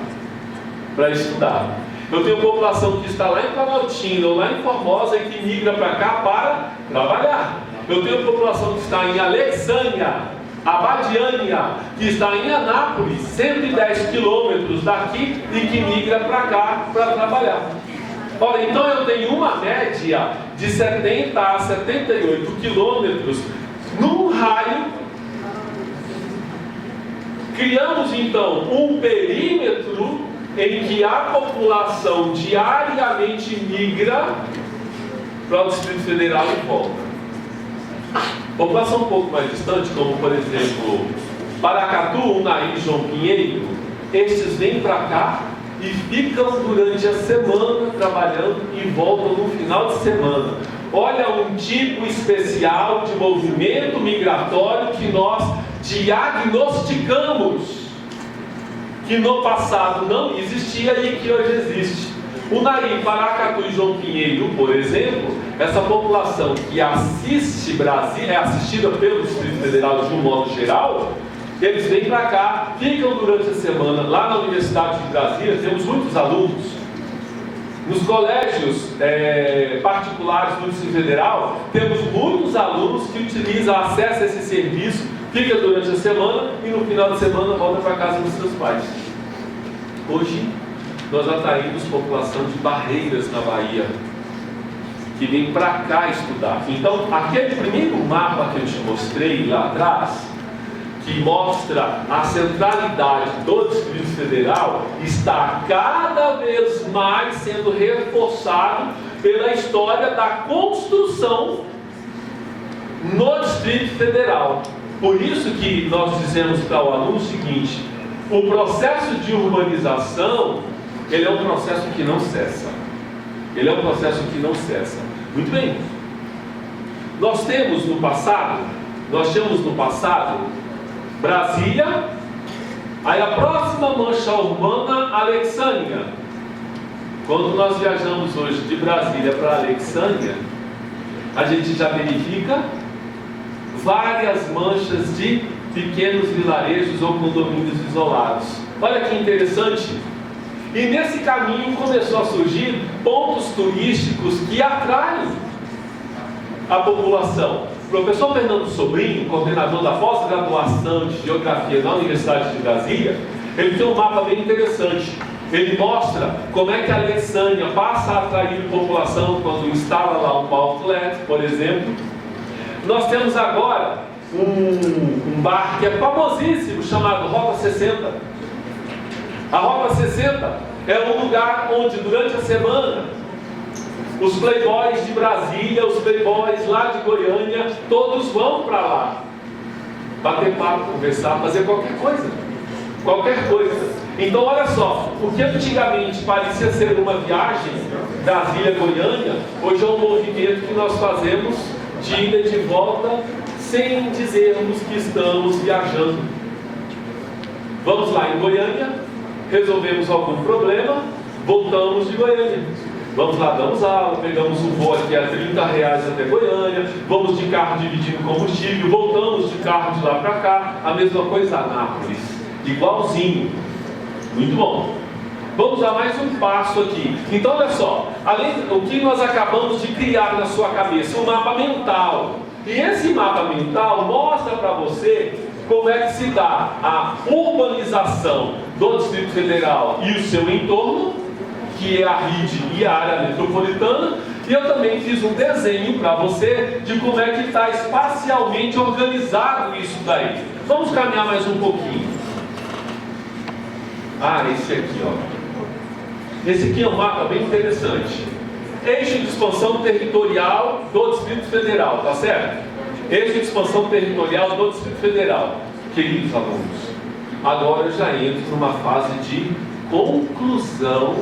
para estudar. Eu tenho população que está lá em Planaltina ou lá em Formosa e que migra para cá para trabalhar. Eu tenho população que está em Alexânia, Abadiânia, que está em Anápolis, 110 quilômetros daqui e que migra para cá para trabalhar. Ora, então eu tenho uma média de 70 a 78 quilômetros num raio. Criamos então um perímetro em que a população diariamente migra para o Distrito Federal e volta. População um pouco mais distante, como por exemplo Paracatu, Unai e João Pinheiro, estes vêm para cá e ficam durante a semana trabalhando e voltam no final de semana. Olha um tipo especial de movimento migratório que nós diagnosticamos, que no passado não existia e que hoje existe. Unai, Paracatu e João Pinheiro, por exemplo, essa população que assiste Brasília, é assistida pelo Distrito Federal de um modo geral, eles vêm para cá, ficam durante a semana. Lá na Universidade de Brasília temos muitos alunos. Nos colégios particulares do Distrito Federal, temos muitos alunos que utilizam, acessam esse serviço, fica durante a semana e no final de semana volta para casa dos seus pais. Hoje, nós atraímos população de Barreiras, na Bahia, que vem para cá estudar. Então, aquele primeiro mapa que eu te mostrei lá atrás, que mostra a centralidade do Distrito Federal, está cada vez mais sendo reforçado pela história da construção no Distrito Federal. Por isso que nós dizemos para o aluno o seguinte: o processo de urbanização, ele é um processo que não cessa. Ele é um processo que não cessa. Muito bem. Nós tínhamos no passado Brasília, aí a próxima mancha urbana, Alexânia. Quando nós viajamos hoje de Brasília para Alexânia, a gente já verifica várias manchas de pequenos vilarejos ou condomínios isolados. Olha que interessante. E nesse caminho começou a surgir pontos turísticos que atraem a população. O professor Fernando Sobrinho, coordenador da pós-graduação de Geografia na Universidade de Brasília, ele tem um mapa bem interessante. Ele mostra como é que a Alessânia passa a atrair população quando instala lá um outlet, por exemplo. Nós temos agora um bar que é famosíssimo, chamado Rota 60. A Rota 60 é um lugar onde durante a semana os playboys de Brasília, os playboys lá de Goiânia, todos vão para lá bater papo, conversar, fazer qualquer coisa. Qualquer coisa. Então olha só, o que antigamente parecia ser uma viagem Brasília-Goiânia, hoje é um movimento que nós fazemos de ida e de volta sem dizermos que estamos viajando. Vamos lá em Goiânia, resolvemos algum problema, voltamos de Goiânia. Vamos lá, damos aula, pegamos um voo aqui a R$30 até Goiânia, vamos de carro dividindo combustível, voltamos de carro de lá para cá, a mesma coisa Anápolis, igualzinho, muito bom. Vamos dar mais um passo aqui. Então olha só, além do que nós acabamos de criar na sua cabeça, um mapa mental, e esse mapa mental mostra para você como é que se dá a urbanização do Distrito Federal e o seu entorno, que é a RID e a área metropolitana, e eu também fiz um desenho para você de como é que está espacialmente organizado isso daí. Vamos caminhar mais um pouquinho. Esse aqui, ó. Esse aqui é um mapa bem interessante. Eixo de expansão territorial do Distrito Federal, tá certo? Eixo de expansão territorial do Distrito Federal. Queridos alunos, agora eu já entro numa fase de conclusão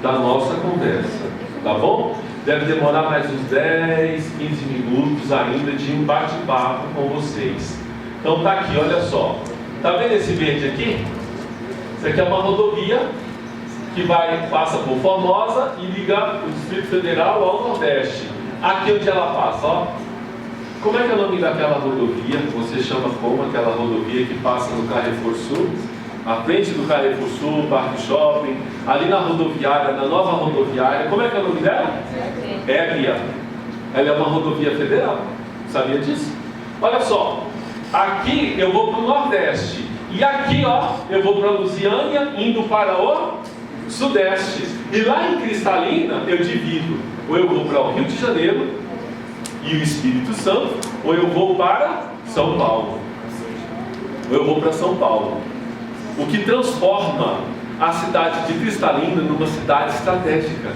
da nossa conversa, tá bom? Deve demorar mais uns 10, 15 minutos ainda de um bate-papo com vocês. Então tá aqui, olha só. Tá vendo esse verde aqui? Isso aqui é uma rodovia que passa por Formosa e liga o Distrito Federal ao Nordeste. Aqui onde ela passa, ó. Como é que é o nome daquela rodovia? Você chama como aquela rodovia que passa no Carrefour Sul? À frente do Carrefour Sul, Parque Shopping, ali na rodoviária, na nova rodoviária. Como é que é o nome dela? Ébria. Ela é uma rodovia federal. Sabia disso? Olha só. Aqui eu vou para o Nordeste. E aqui, ó, eu vou para Lusiânia, indo para o Sudeste. E lá em Cristalina, eu divido. Ou eu vou para o Rio de Janeiro e o Espírito Santo, ou eu vou para São Paulo. Ou eu vou para São Paulo. O que transforma a cidade de Cristalina numa cidade estratégica.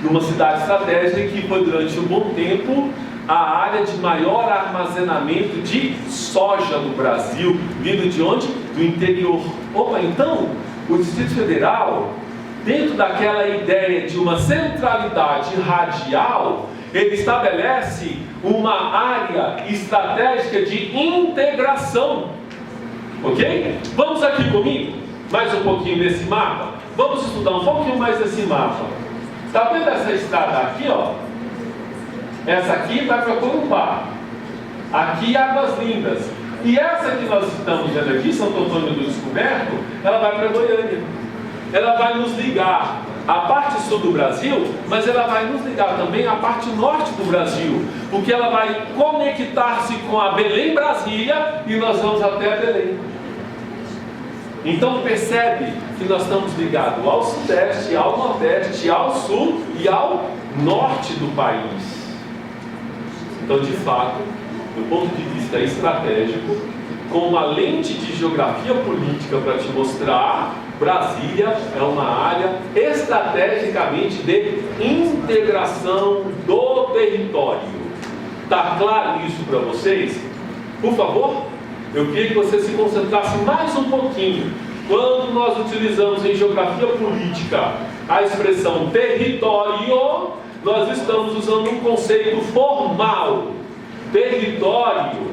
Numa cidade estratégica que foi durante um bom tempo a área de maior armazenamento de soja no Brasil, vindo de onde? Do interior. Opa, então, o Distrito Federal, dentro daquela ideia de uma centralidade radial, ele estabelece uma área estratégica de integração. Ok? Vamos aqui comigo, mais um pouquinho desse mapa. Vamos estudar um pouquinho mais desse mapa. Está vendo essa estrada aqui, ó? Essa aqui vai para Corumbá. Aqui Águas Lindas. E essa que nós estamos vendo aqui, Santo Antônio do Descoberto, ela vai para Goiânia. Ela vai nos ligar à parte sul do Brasil, mas ela vai nos ligar também à parte norte do Brasil, porque ela vai conectar-se com a Belém Brasília e nós vamos até Belém. Então percebe que nós estamos ligados ao Sudeste, ao Nordeste, ao Sul e ao Norte do país. Então, de fato, do ponto de vista estratégico, com uma lente de geografia política para te mostrar, Brasília é uma área estrategicamente de integração do território. Está claro isso para vocês? Por favor, eu queria que você se concentrasse mais um pouquinho. Quando nós utilizamos em geografia política a expressão território, nós estamos usando um conceito formal. Território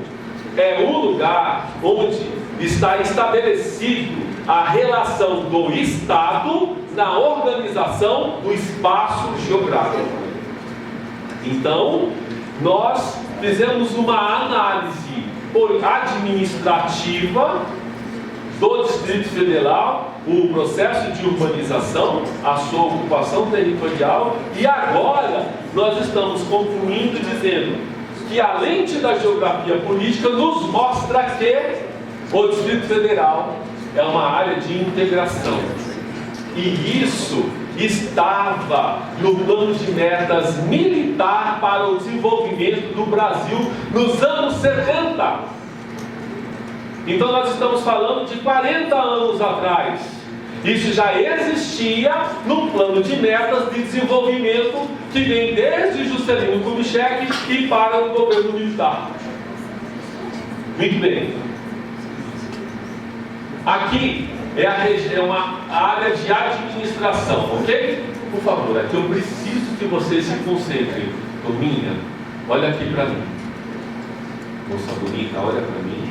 é o lugar onde está estabelecido a relação do Estado na organização do espaço geográfico. Então, nós fizemos uma análise administrativa do Distrito Federal, o processo de urbanização, a sua ocupação territorial, e agora nós estamos concluindo dizendo que a lente da geografia política nos mostra que o Distrito Federal é uma área de integração. E isso estava no plano de metas militar para o desenvolvimento do Brasil nos anos 70. Então nós estamos falando de 40 anos atrás. Isso já existia no plano de metas de desenvolvimento que vem desde Juscelino Kubitschek e para o governo militar. Muito bem. Aqui é uma área de administração, ok? Por favor, aqui eu preciso que vocês se concentrem. Turminha, olha aqui para mim. Moça bonita, olha para mim.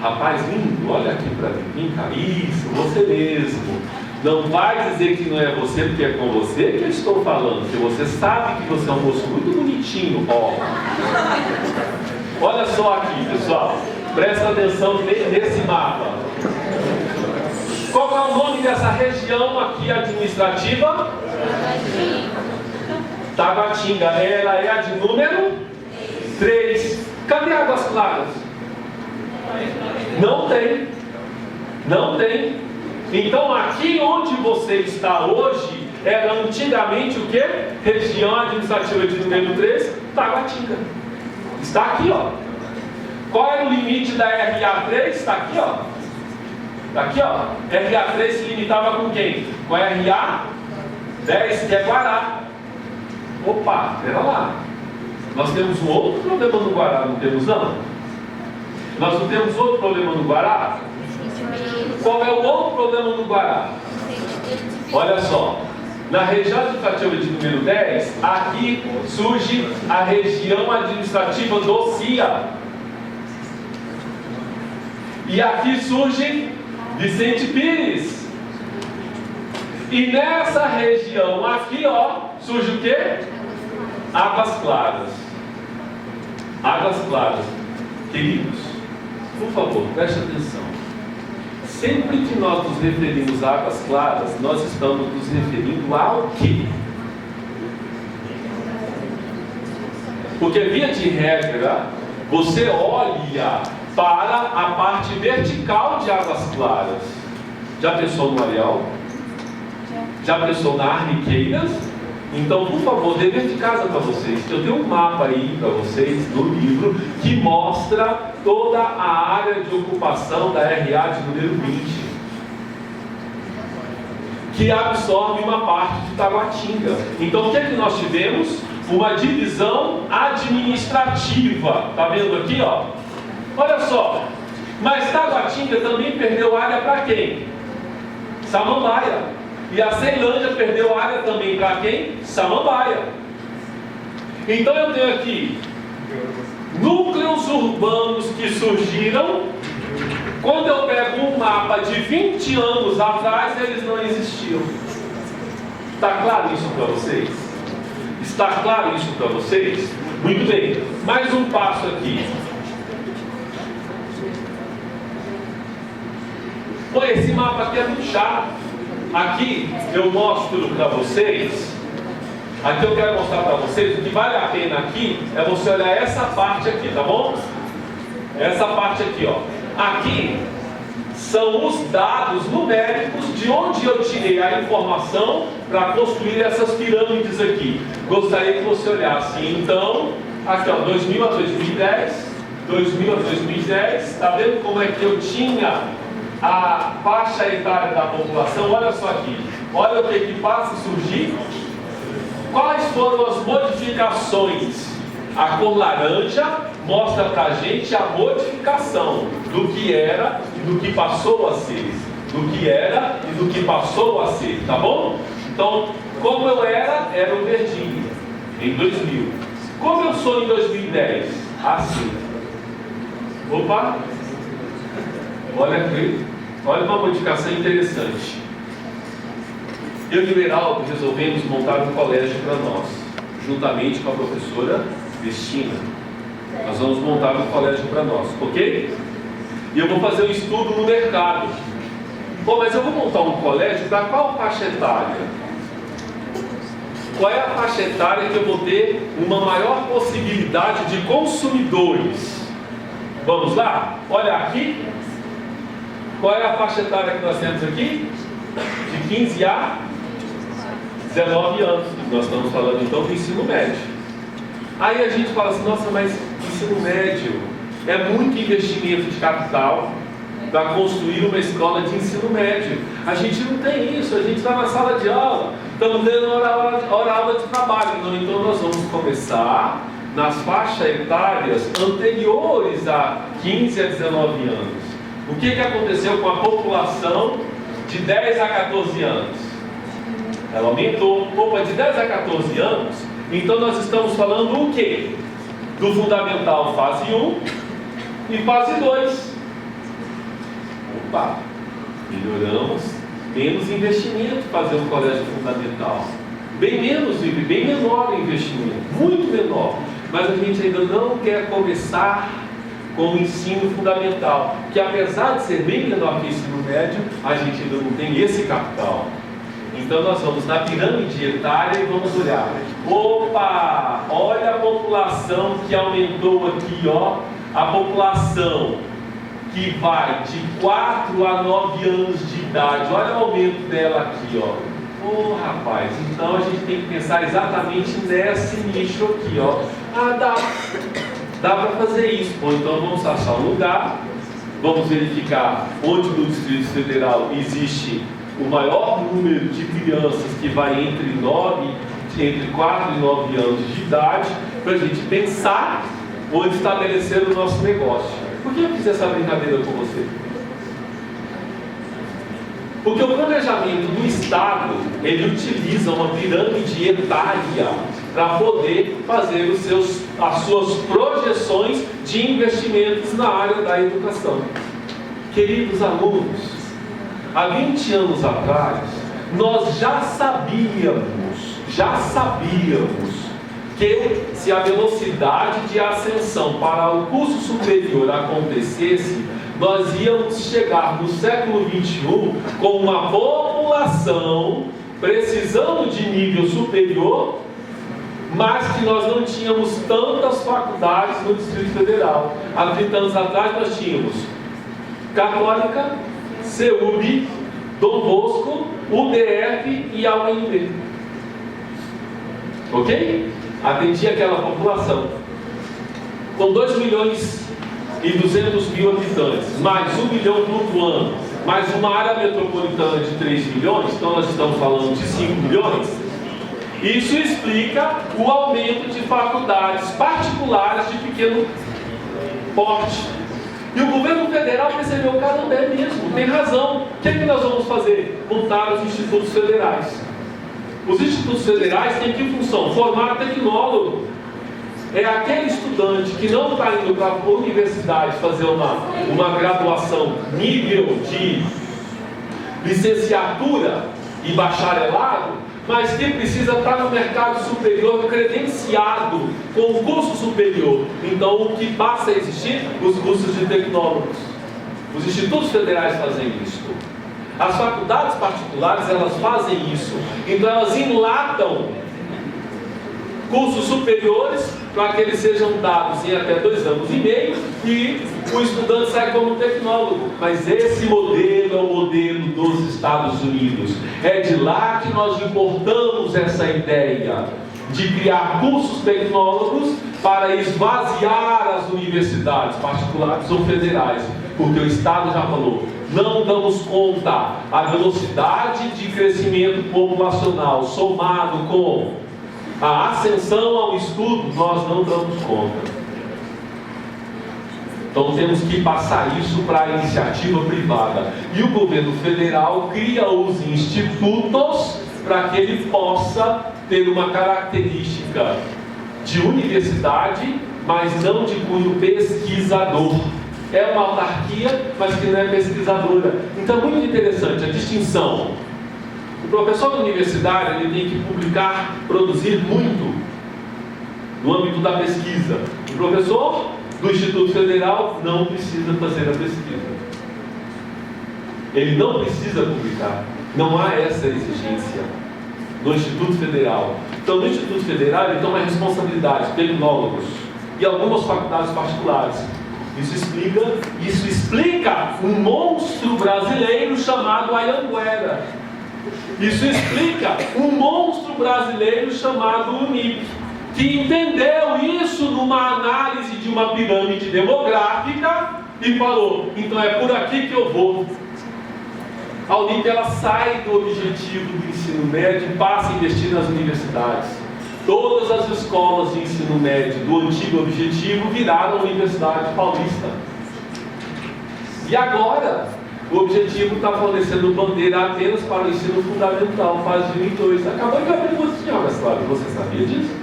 Rapaz lindo, olha aqui para mim. Vem cá, isso, você mesmo. Não vai dizer que não é você, porque é com você que eu estou falando. Porque você sabe que você é um moço muito bonitinho. Ó. Olha só aqui, pessoal. Presta atenção nesse mapa. Qual é o nome dessa região aqui administrativa? Taguatinga. Ela é a de número 3. Cadê Águas Claras? Não tem. Não tem. Então aqui onde você está hoje era antigamente o que? Região administrativa de número 3, Taguatinga. Está aqui, ó. Qual era o limite da RA3? Está aqui, ó. Está aqui, ó. RA3 se limitava com quem? Com a RA10, que é Guará. Opa, espera lá. Nós temos um outro problema no Guará, não temos não? Nós não temos outro problema no Guará? Qual é o outro problema no Guará? Olha só. Na região administrativa de número 10, aqui surge a região administrativa do CIA. E aqui surge Vicente Pires. E nessa região aqui, ó, surge o quê? Águas Claras. Águas Claras. Queridos, por favor, preste atenção. Sempre que nós nos referimos a Águas Claras, nós estamos nos referindo ao quê? Porque, via de regra, você olha para a parte vertical de Águas Claras. Já pensou no areal? Já pensou na Arniqueiras? Então, por favor, dever de casa para vocês. Eu tenho um mapa aí para vocês no livro que mostra toda a área de ocupação da RA de número 20, que absorve uma parte de Taguatinga. Então, o que é que nós tivemos? Uma divisão administrativa. Está vendo aqui, ó? Olha só. Mas Taguatinga também perdeu área para quem? Samambaia. E a Ceilândia perdeu área também para quem? Samambaia. Então eu tenho aqui núcleos urbanos que surgiram. Quando eu pego um mapa de 20 anos atrás, eles não existiam. Está claro isso para vocês? Está claro isso para vocês? Muito bem. Mais um passo aqui. Pô, esse mapa aqui é muito chato. Aqui eu mostro para vocês, aqui eu quero mostrar para vocês, o que vale a pena aqui é você olhar essa parte aqui, tá bom? Essa parte aqui, ó. Aqui são os dados numéricos de onde eu tirei a informação para construir essas pirâmides aqui. Gostaria que você olhasse, então, aqui ó, 2000 a 2010, 2000 a 2010, tá vendo como é que eu tinha a faixa etária da população? Olha só aqui, olha o que passa a surgir. Quais foram as modificações? A cor laranja mostra para a gente a modificação do que era e do que passou a ser. Do que era e do que passou a ser, tá bom? Então, como eu era o verdinho em 2000. Como eu sou em 2010? Assim. Opa! Olha aqui, olha uma modificação interessante. Eu e o Heraldo resolvemos montar um colégio para nós, juntamente com a professora Cristina. Nós vamos montar um colégio para nós, ok? E eu vou fazer um estudo no mercado. Bom, mas eu vou montar um colégio para qual faixa etária? Qual é a faixa etária que eu vou ter uma maior possibilidade de consumidores? Vamos lá? Olha aqui. Qual é a faixa etária que nós temos aqui? de 15 a 19 anos. Nós estamos falando então do ensino médio. Aí a gente fala assim, nossa, mas ensino médio é muito investimento de capital para construir uma escola de ensino médio. A gente não tem isso, a gente está na sala de aula, estamos dando hora-aula de trabalho. Então nós vamos começar nas faixas etárias anteriores a 15 a 19 anos. O que aconteceu com a população de 10 a 14 anos? Ela aumentou. Opa, de 10 a 14 anos, então nós estamos falando o quê? Do fundamental fase 1 e fase 2. Opa, melhoramos, menos investimento fazer um colégio fundamental. Bem menor o investimento, muito menor. Mas a gente ainda não quer começar com o ensino fundamental, que apesar de ser bem menor que o ensino médio, a gente ainda não tem esse capital. Então nós vamos na pirâmide etária e vamos olhar. Opa, olha a população que aumentou aqui, ó. A população que vai de 4 a 9 anos de idade, olha o aumento dela aqui, ó. Oh, rapaz, então a gente tem que pensar exatamente nesse nicho aqui, ó. Ah, dá para fazer isso. Ou então vamos achar um lugar, vamos verificar onde no Distrito Federal existe o maior número de crianças que vai entre 4 e 9 anos de idade, para a gente pensar onde estabelecer o nosso negócio. Por que eu fiz essa brincadeira com você? Porque o planejamento do Estado, ele utiliza uma pirâmide etária para poder fazer as suas projeções de investimentos na área da educação. Queridos alunos, há 20 anos atrás, nós já sabíamos que se a velocidade de ascensão para o curso superior acontecesse, nós íamos chegar no século XXI com uma população precisando de nível superior, mas que nós não tínhamos tantas faculdades no Distrito Federal. Há 30 anos atrás nós tínhamos Católica, CEUB, Dom Bosco, UDF e a UNB. Ok? Atendia aquela população. Com 2 milhões e 200 mil habitantes, mais 1 milhão flutuando, mais uma área metropolitana de 3 milhões, então nós estamos falando de 5 milhões. Isso explica o aumento de faculdades particulares de pequeno porte. E o governo federal percebeu, caramba, é mesmo, tem razão. O que é que nós vamos fazer? Montar os institutos federais. Os institutos federais têm que função? Formar tecnólogo. É aquele estudante que não está indo para a universidade fazer uma graduação nível de licenciatura e bacharelado, mas que precisa estar no mercado superior credenciado com curso superior. Então, o que passa a existir? Os cursos de tecnólogos. Os institutos federais fazem isso. As faculdades particulares, elas fazem isso. Então, elas enlatam cursos superiores para que eles sejam dados em até 2 anos e meio e o estudante sai como tecnólogo. Mas esse modelo é o modelo dos Estados Unidos. É de lá que nós importamos essa ideia de criar cursos tecnólogos para esvaziar as universidades particulares ou federais. Porque o Estado já falou, não damos conta. A velocidade de crescimento populacional somado com a ascensão ao estudo, nós não damos conta. Então temos que passar isso para a iniciativa privada. E o governo federal cria os institutos para que ele possa ter uma característica de universidade, mas não de cunho pesquisador. É uma autarquia, mas que não é pesquisadora. Então é muito interessante a distinção. O professor universitário ele tem que publicar, produzir muito no âmbito da pesquisa. O professor do Instituto Federal não precisa fazer a pesquisa. Ele não precisa publicar. Não há essa exigência no Instituto Federal. Então, no Instituto Federal, ele toma responsabilidade, tecnólogos e algumas faculdades particulares. Isso explica um monstro brasileiro chamado Anhanguera. Isso explica um monstro brasileiro chamado UNIP, que entendeu isso numa análise de uma pirâmide demográfica e falou: então é por aqui que eu vou. A Unip, ela sai do objetivo do ensino médio e passa a investir nas universidades. Todas as escolas de ensino médio do antigo objetivo viraram a Universidade Paulista. E agora, o objetivo está fornecendo bandeira apenas para o ensino fundamental, fase 1 e 2. Acabou de abrir uma senhora, claro, você sabia disso?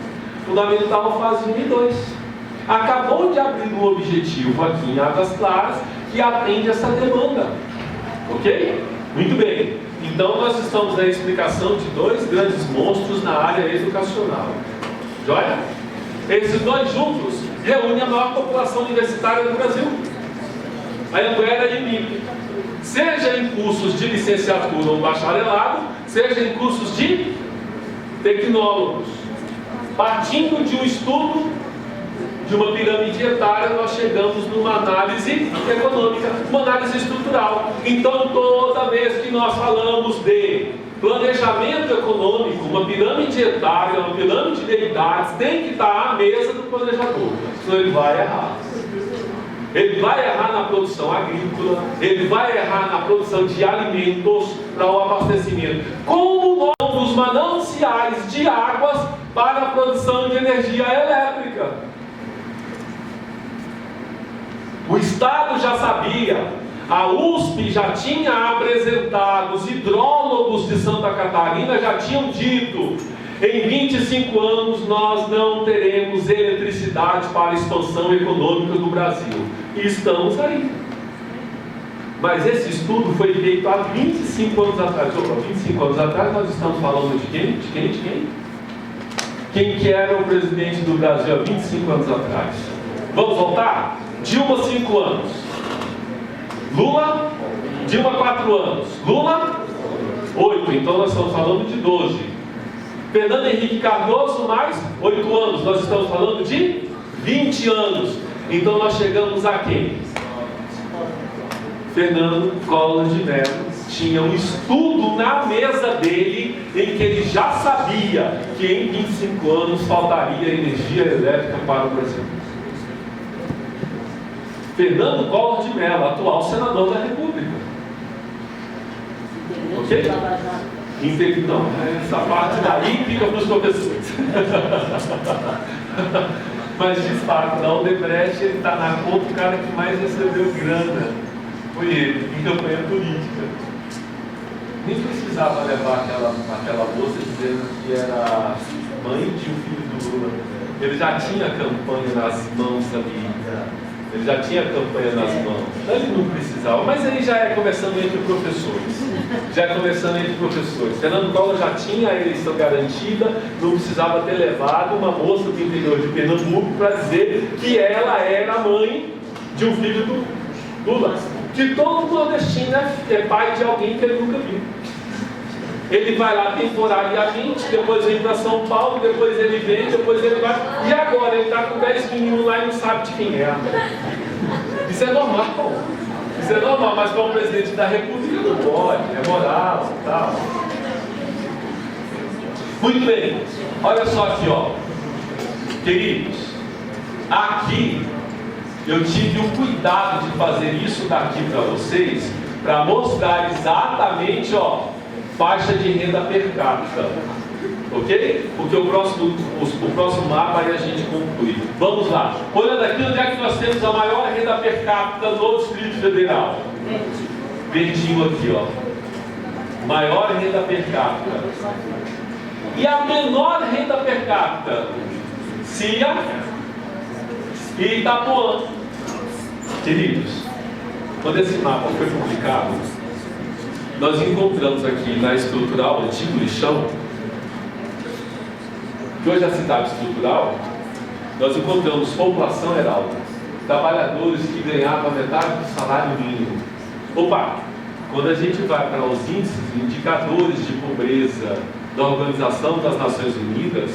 Fundamental, fase 1 e 2. Acabou de abrir um objetivo aqui em Águas Claras que atende essa demanda. Ok? Muito bem. Então nós estamos na explicação de dois grandes monstros na área educacional. Joia? Esses dois juntos reúnem a maior população universitária do Brasil. A Anguera e a UNIP. Seja em cursos de licenciatura ou bacharelado, seja em cursos de tecnólogos. Partindo de um estudo de uma pirâmide etária, nós chegamos numa análise econômica, uma análise estrutural. Então, toda vez que nós falamos de planejamento econômico, uma pirâmide etária, uma pirâmide de idades, tem que estar à mesa do planejador, senão ele vai errar. Ele vai errar na produção agrícola, ele vai errar na produção de alimentos para o abastecimento. Como nós somos mananciais de águas para a produção de energia elétrica. O Estado já sabia, a USP já tinha apresentado, os hidrólogos de Santa Catarina já tinham dito: em 25 anos nós não teremos eletricidade para a expansão econômica do Brasil. E estamos aí. Mas esse estudo foi feito há 25 anos atrás. 25 anos atrás nós estamos falando de quem? De quem? De quem? Quem que era o presidente do Brasil há 25 anos atrás? Vamos voltar? Dilma, 5 anos. Lula, Dilma, 4 anos. Lula, 8. Então nós estamos falando de 12. Fernando Henrique Cardoso, mais 8 anos. Nós estamos falando de 20 anos. Então nós chegamos a quem? Fernando Collor de Mello tinha um estudo na mesa dele em que ele já sabia que em 25 anos faltaria energia elétrica para o Brasil. Fernando Collor de Mello, atual senador da República. Ok? Não, essa parte daí fica para os professores. Mas de fato, na Odebrecht, ele está na conta do cara que mais recebeu grana. Foi ele, em campanha política. Nem precisava levar aquela moça dizendo que era mãe de um filho do Lula. Ele já tinha campanha nas mãos, sabia? Ele já tinha campanha nas mãos. Ele não precisava, mas aí já é conversando entre professores. Fernando Collor já tinha a eleição garantida, não precisava ter levado uma moça do interior de Pernambuco para dizer que ela era mãe de um filho do Lula. Que todo nordestino é pai de alguém que ele nunca viu. Ele vai lá temporariamente, depois vem para São Paulo, depois ele vem, depois ele vai. E agora ele está com 10 meninos lá e não sabe de quem é. Isso é normal. Isso é normal, mas para o presidente da República não pode, é moral e tal. Muito bem, olha só aqui, ó. Queridos, aqui eu tive o cuidado de fazer isso daqui para vocês, para mostrar exatamente, ó, faixa de renda per capita. Ok? Porque o próximo mapa aí a gente conclui. Vamos lá. Olhando aqui, onde é que nós temos a maior renda per capita no Distrito Federal? Verdinho aqui, ó. Maior renda per capita. E a menor renda per capita? CIA e Itapuã. Queridos, quando esse mapa foi publicado, nós encontramos aqui na estrutural, antigo lixão, que hoje é a cidade estrutural, nós encontramos população heralda, trabalhadores que ganhavam metade do salário mínimo. Opa, quando a gente vai para os índices, indicadores de pobreza da Organização das Nações Unidas,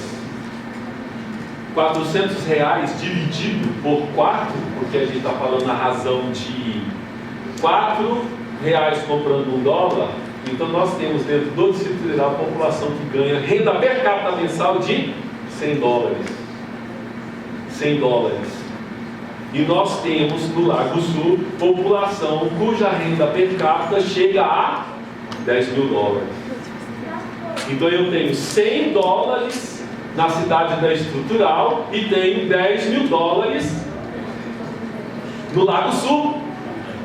R$400 dividido por 4, porque a gente está falando na razão de R$4 comprando $1, Então nós temos dentro do Distrito Federal a população que ganha renda per capita mensal de $100. $100. E nós temos no Lago Sul população cuja renda per capita chega a $10 mil. Então eu tenho $100 na cidade da Estrutural e tenho $10 mil no Lago Sul.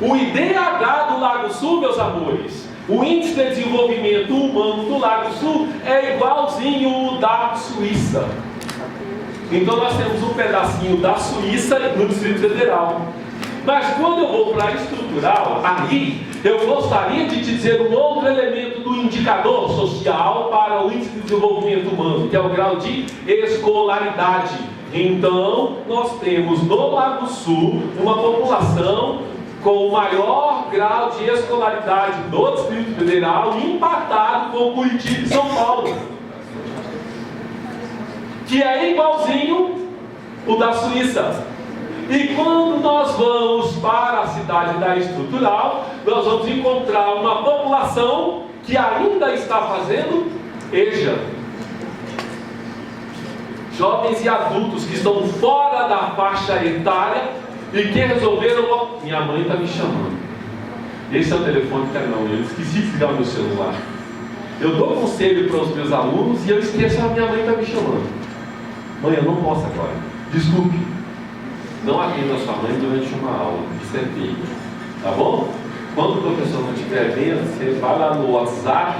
O IDH do Lago Sul, meus amores, o Índice de Desenvolvimento Humano do Lago Sul é igualzinho o da Suíça. Então nós temos um pedacinho da Suíça no Distrito Federal. Mas quando eu vou para a Estrutural, aí eu gostaria de dizer um outro elemento do indicador social para o Índice de Desenvolvimento Humano, que é o grau de escolaridade. Então, nós temos no Lago Sul uma população com o maior grau de escolaridade do Distrito Federal, empatado com Curitiba e São Paulo, que é igualzinho o da Suíça. E quando nós vamos para a cidade da Estrutural, nós vamos encontrar uma população que ainda está fazendo EJA. Jovens e adultos que estão fora da faixa etária e que resolveram, minha mãe está me chamando. Esse é o telefone que não, eu esqueci de ligar o meu celular. Eu dou conselho para os meus alunos e eu esqueço, minha mãe está me chamando. Mãe, eu não posso agora. Desculpe. Não atenda a sua mãe durante uma aula. Isso é feio. Tá bom? Quando o professor não estiver vendo, você vai lá no WhatsApp.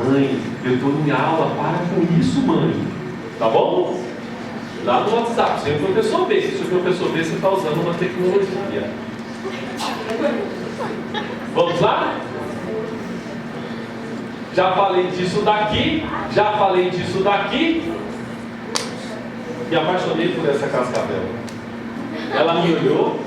Mãe, eu estou em aula. Para com isso, mãe. Tá bom? Lá no WhatsApp. Sem o professor ver. Se o professor ver, você está usando uma tecnologia. Vamos lá? Já falei disso daqui. Já falei disso daqui. Me apaixonei por essa cascavel. Ela me olhou,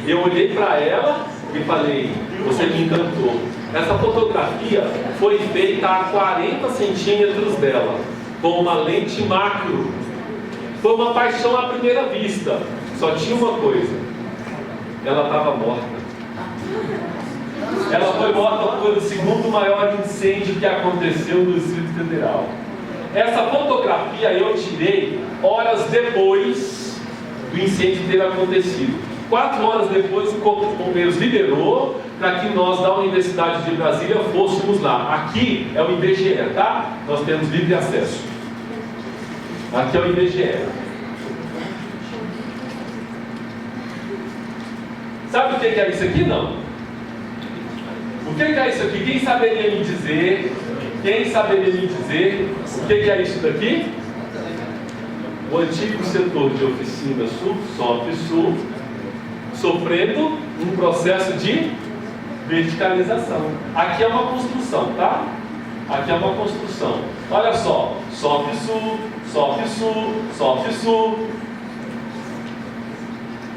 eu olhei para ela e falei, você me encantou. Essa fotografia foi feita a 40 centímetros dela, com uma lente macro. Foi uma paixão à primeira vista. Só tinha uma coisa, ela estava morta. Ela foi morta por o segundo maior incêndio que aconteceu no Distrito Federal. Essa fotografia eu tirei horas depois do incêndio ter acontecido. 4 horas depois, o Corpo de Bombeiros liberou para que nós, da Universidade de Brasília, fôssemos lá. Aqui é o IBGE, tá? Nós temos livre acesso. Aqui é o IBGE. Sabe o que é isso aqui? Não. O que é isso aqui? Quem saberia me dizer? Quem saberia me dizer o que é isso daqui? O antigo setor de oficina Sul, SOF-Sul, sofrendo um processo de verticalização. Aqui é uma construção, tá? Aqui é uma construção. Olha só, SOF-Sul, SOF-Sul, SOF-Sul.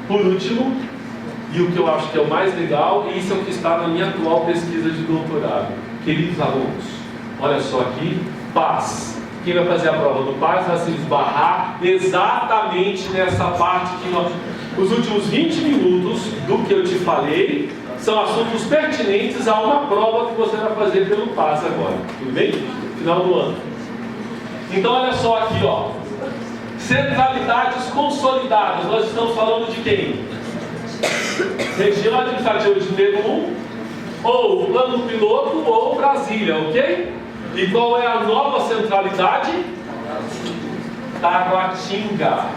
Por último, e o que eu acho que é o mais legal, e isso é o que está na minha atual pesquisa de doutorado. Queridos alunos, olha só aqui, PAS. Quem vai fazer a prova do PAS vai se esbarrar exatamente nessa parte que nós... Os últimos 20 minutos do que eu te falei são assuntos pertinentes a uma prova que você vai fazer pelo PAS agora. Tudo bem? Final do ano. Então olha só aqui, ó. Centralidades consolidadas. Nós estamos falando de quem? Região Administrativa de Nível 1, ou Plano Piloto, ou Brasília, ok? E qual é a nova centralidade? Taguatinga.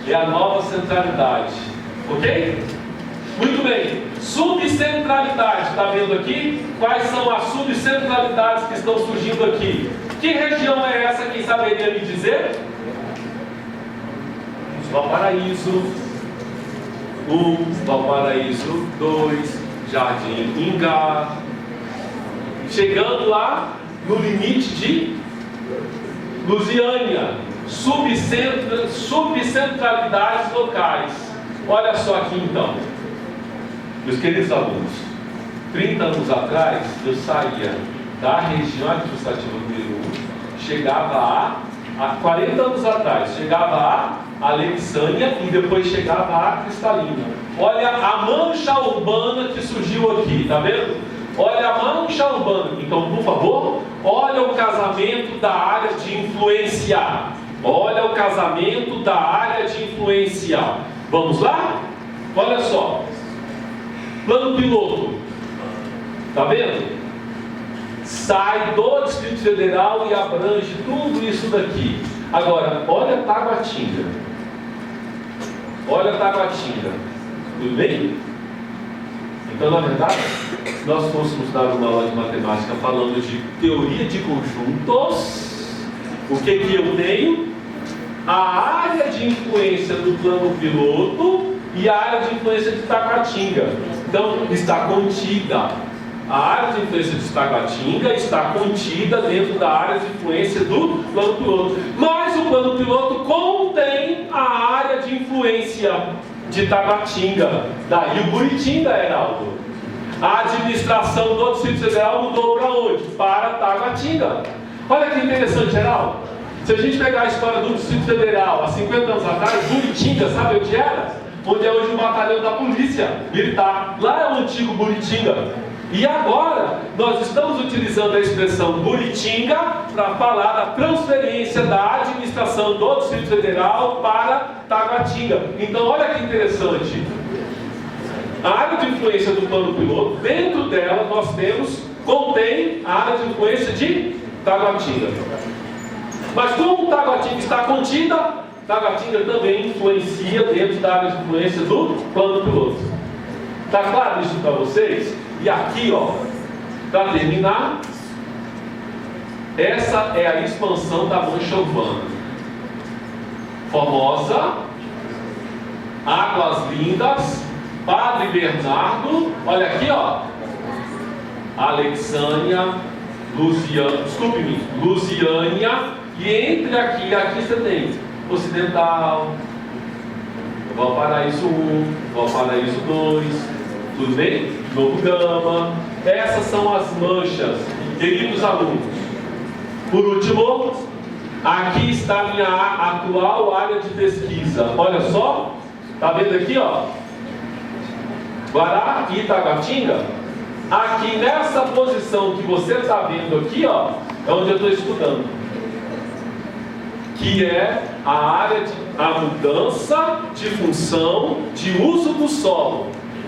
É a nova centralidade. Ok? Muito bem. Subcentralidade. Está vendo aqui? Quais são as subcentralidades que estão surgindo aqui? Que região é essa? Quem saberia me dizer? Valparaíso 1, Valparaíso 2, Jardim Ingá. Chegando lá no limite de Lusiânia, subcentralidades locais. Olha só aqui então, meus queridos alunos, 30 anos atrás eu saía da região administrativa número 1, chegava a 40 anos atrás, chegava a Alexânia e depois chegava a Cristalina. Olha a mancha urbana que surgiu aqui, tá vendo? Olha a mancha urbana. Então, por favor, olha o casamento da área de influência. Olha o casamento da área de influência. Vamos lá? Olha só. Plano piloto. Está vendo? Sai do Distrito Federal e abrange tudo isso daqui. Agora, olha Taguatinga. Olha Taguatinga. Tudo bem? Então, na verdade, se nós fôssemos dar uma aula de matemática falando de teoria de conjuntos, o que eu tenho? A área de influência do plano piloto e a área de influência de Taguatinga. Então, está contida. A área de influência de Taguatinga está contida dentro da área de influência do plano piloto. Mas o plano piloto contém a área de influência de Taguatinga. Daí o Buritinga, Heraldo. A administração do Distrito Federal mudou para onde? Para Taguatinga. Olha que interessante, Heraldo. Se a gente pegar a história do Distrito Federal há 50 anos atrás, Buritinga, sabe onde era? Onde é hoje o batalhão da polícia militar. Lá é o antigo Buritinga. E agora, nós estamos utilizando a expressão Buritinga para falar da transferência da administração do Distrito Federal para Taguatinga. Então, olha que interessante. A área de influência do plano piloto, dentro dela nós contém a área de influência de Taguatinga. Mas como Taguatinga está contida, Taguatinga também influencia dentro da área de influência do plano piloto. Está claro isso para vocês? E aqui, ó, para terminar, essa é a expansão da mancha urbana. Formosa, Águas Lindas, Padre Bernardo, olha aqui, ó, Alexânia, Lusiânia, e entre aqui você tem Ocidental, Valparaíso 1, Valparaíso 2, tudo bem? Novo Gama. Essas são as manchas, queridos alunos. Por último, aqui está a minha atual área de pesquisa. Olha só, está vendo aqui, ó? Guará e Taguatinga. Aqui nessa posição que você está vendo aqui, ó, é onde eu estou estudando. Que é a mudança de função de uso do solo,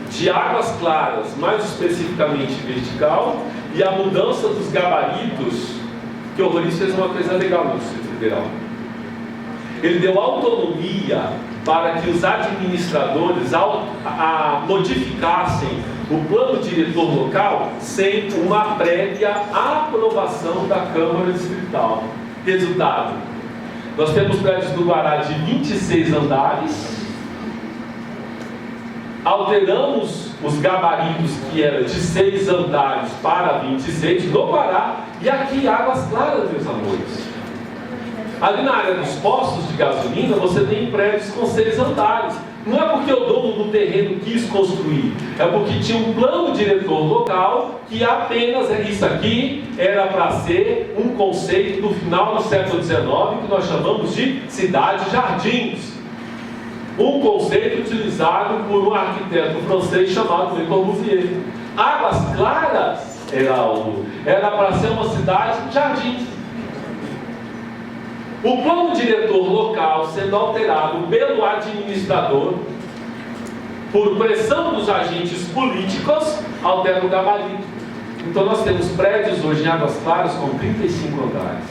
de águas claras, mais especificamente vertical, e a mudança dos gabaritos, que o Roriz fez uma coisa legal no Distrito Federal. Ele deu autonomia para que os administradores modificassem o plano diretor local sem uma prévia aprovação da Câmara Distrital. Resultado: nós temos prédios do Guará de 26 andares, alteramos os gabaritos que eram de 6 andares para 26 no Guará, e aqui Águas Claras, meus amores. Ali na área dos postos de gasolina, você tem prédios com 6 andares. Não é porque o dono do terreno quis construir, é porque tinha um plano diretor local que apenas isso aqui era para ser um conceito do final do século XIX, que nós chamamos de cidade-jardins. Um conceito utilizado por um arquiteto francês chamado Le Corbusier. Águas Claras, Heraldo, era para ser uma cidade-jardins. O plano diretor local sendo alterado pelo administrador, por pressão dos agentes políticos, altera o gabarito. Então nós temos prédios hoje em Águas Claras com 35 andares.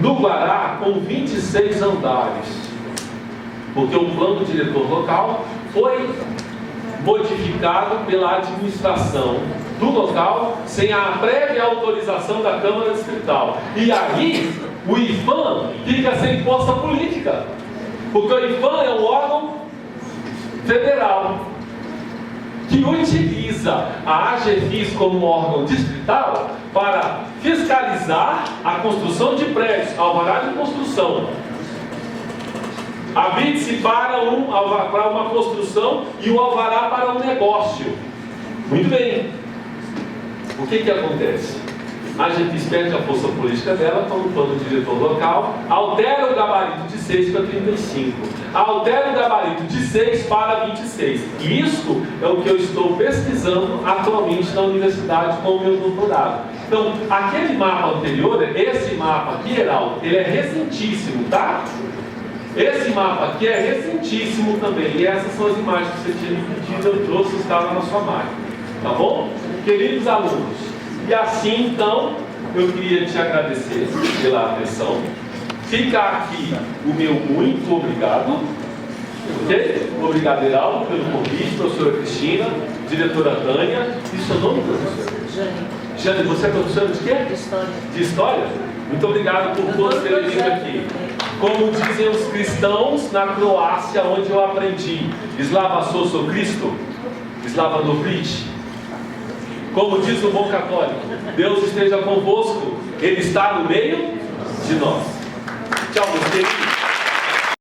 No Guará com 26 andares. Porque o plano diretor local foi modificado pela administração do local sem a prévia autorização da Câmara Distrital. E aí o IFAM fica sem força política, porque o IFAM é um órgão federal que utiliza a AGFIS como órgão distrital para fiscalizar a construção de prédios, alvará de construção. Habilite-se para uma construção e o alvará para um negócio. Muito bem. O que acontece? A GFIS perde a força política dela quando o diretor local altera o gabarito de 6 para 35. Altera o gabarito de 6 para 26. E isso é o que eu estou pesquisando atualmente na universidade com o meu doutorado. Então, aquele mapa anterior, esse mapa aqui, Heraldo, ele é recentíssimo, tá? Esse mapa aqui é recentíssimo também. E essas são as imagens que você tinha me pedido, eu trouxe, estava na sua máquina. Tá bom? Queridos alunos, e assim então, eu queria te agradecer pela atenção. Fica aqui o meu muito obrigado. Ok? Obrigado, Heraldo, pelo convite, professora Cristina, diretora Tânia. E seu nome, professora? Jane, você é professora de quê? De História. De História? Muito obrigado por todos terem vindo aqui. Como dizem os cristãos na Croácia, onde eu aprendi, Slava Soso Cristo, Slava Novic. Como diz o bom católico, Deus esteja convosco, Ele está no meio de nós. Tchau, meus queridos.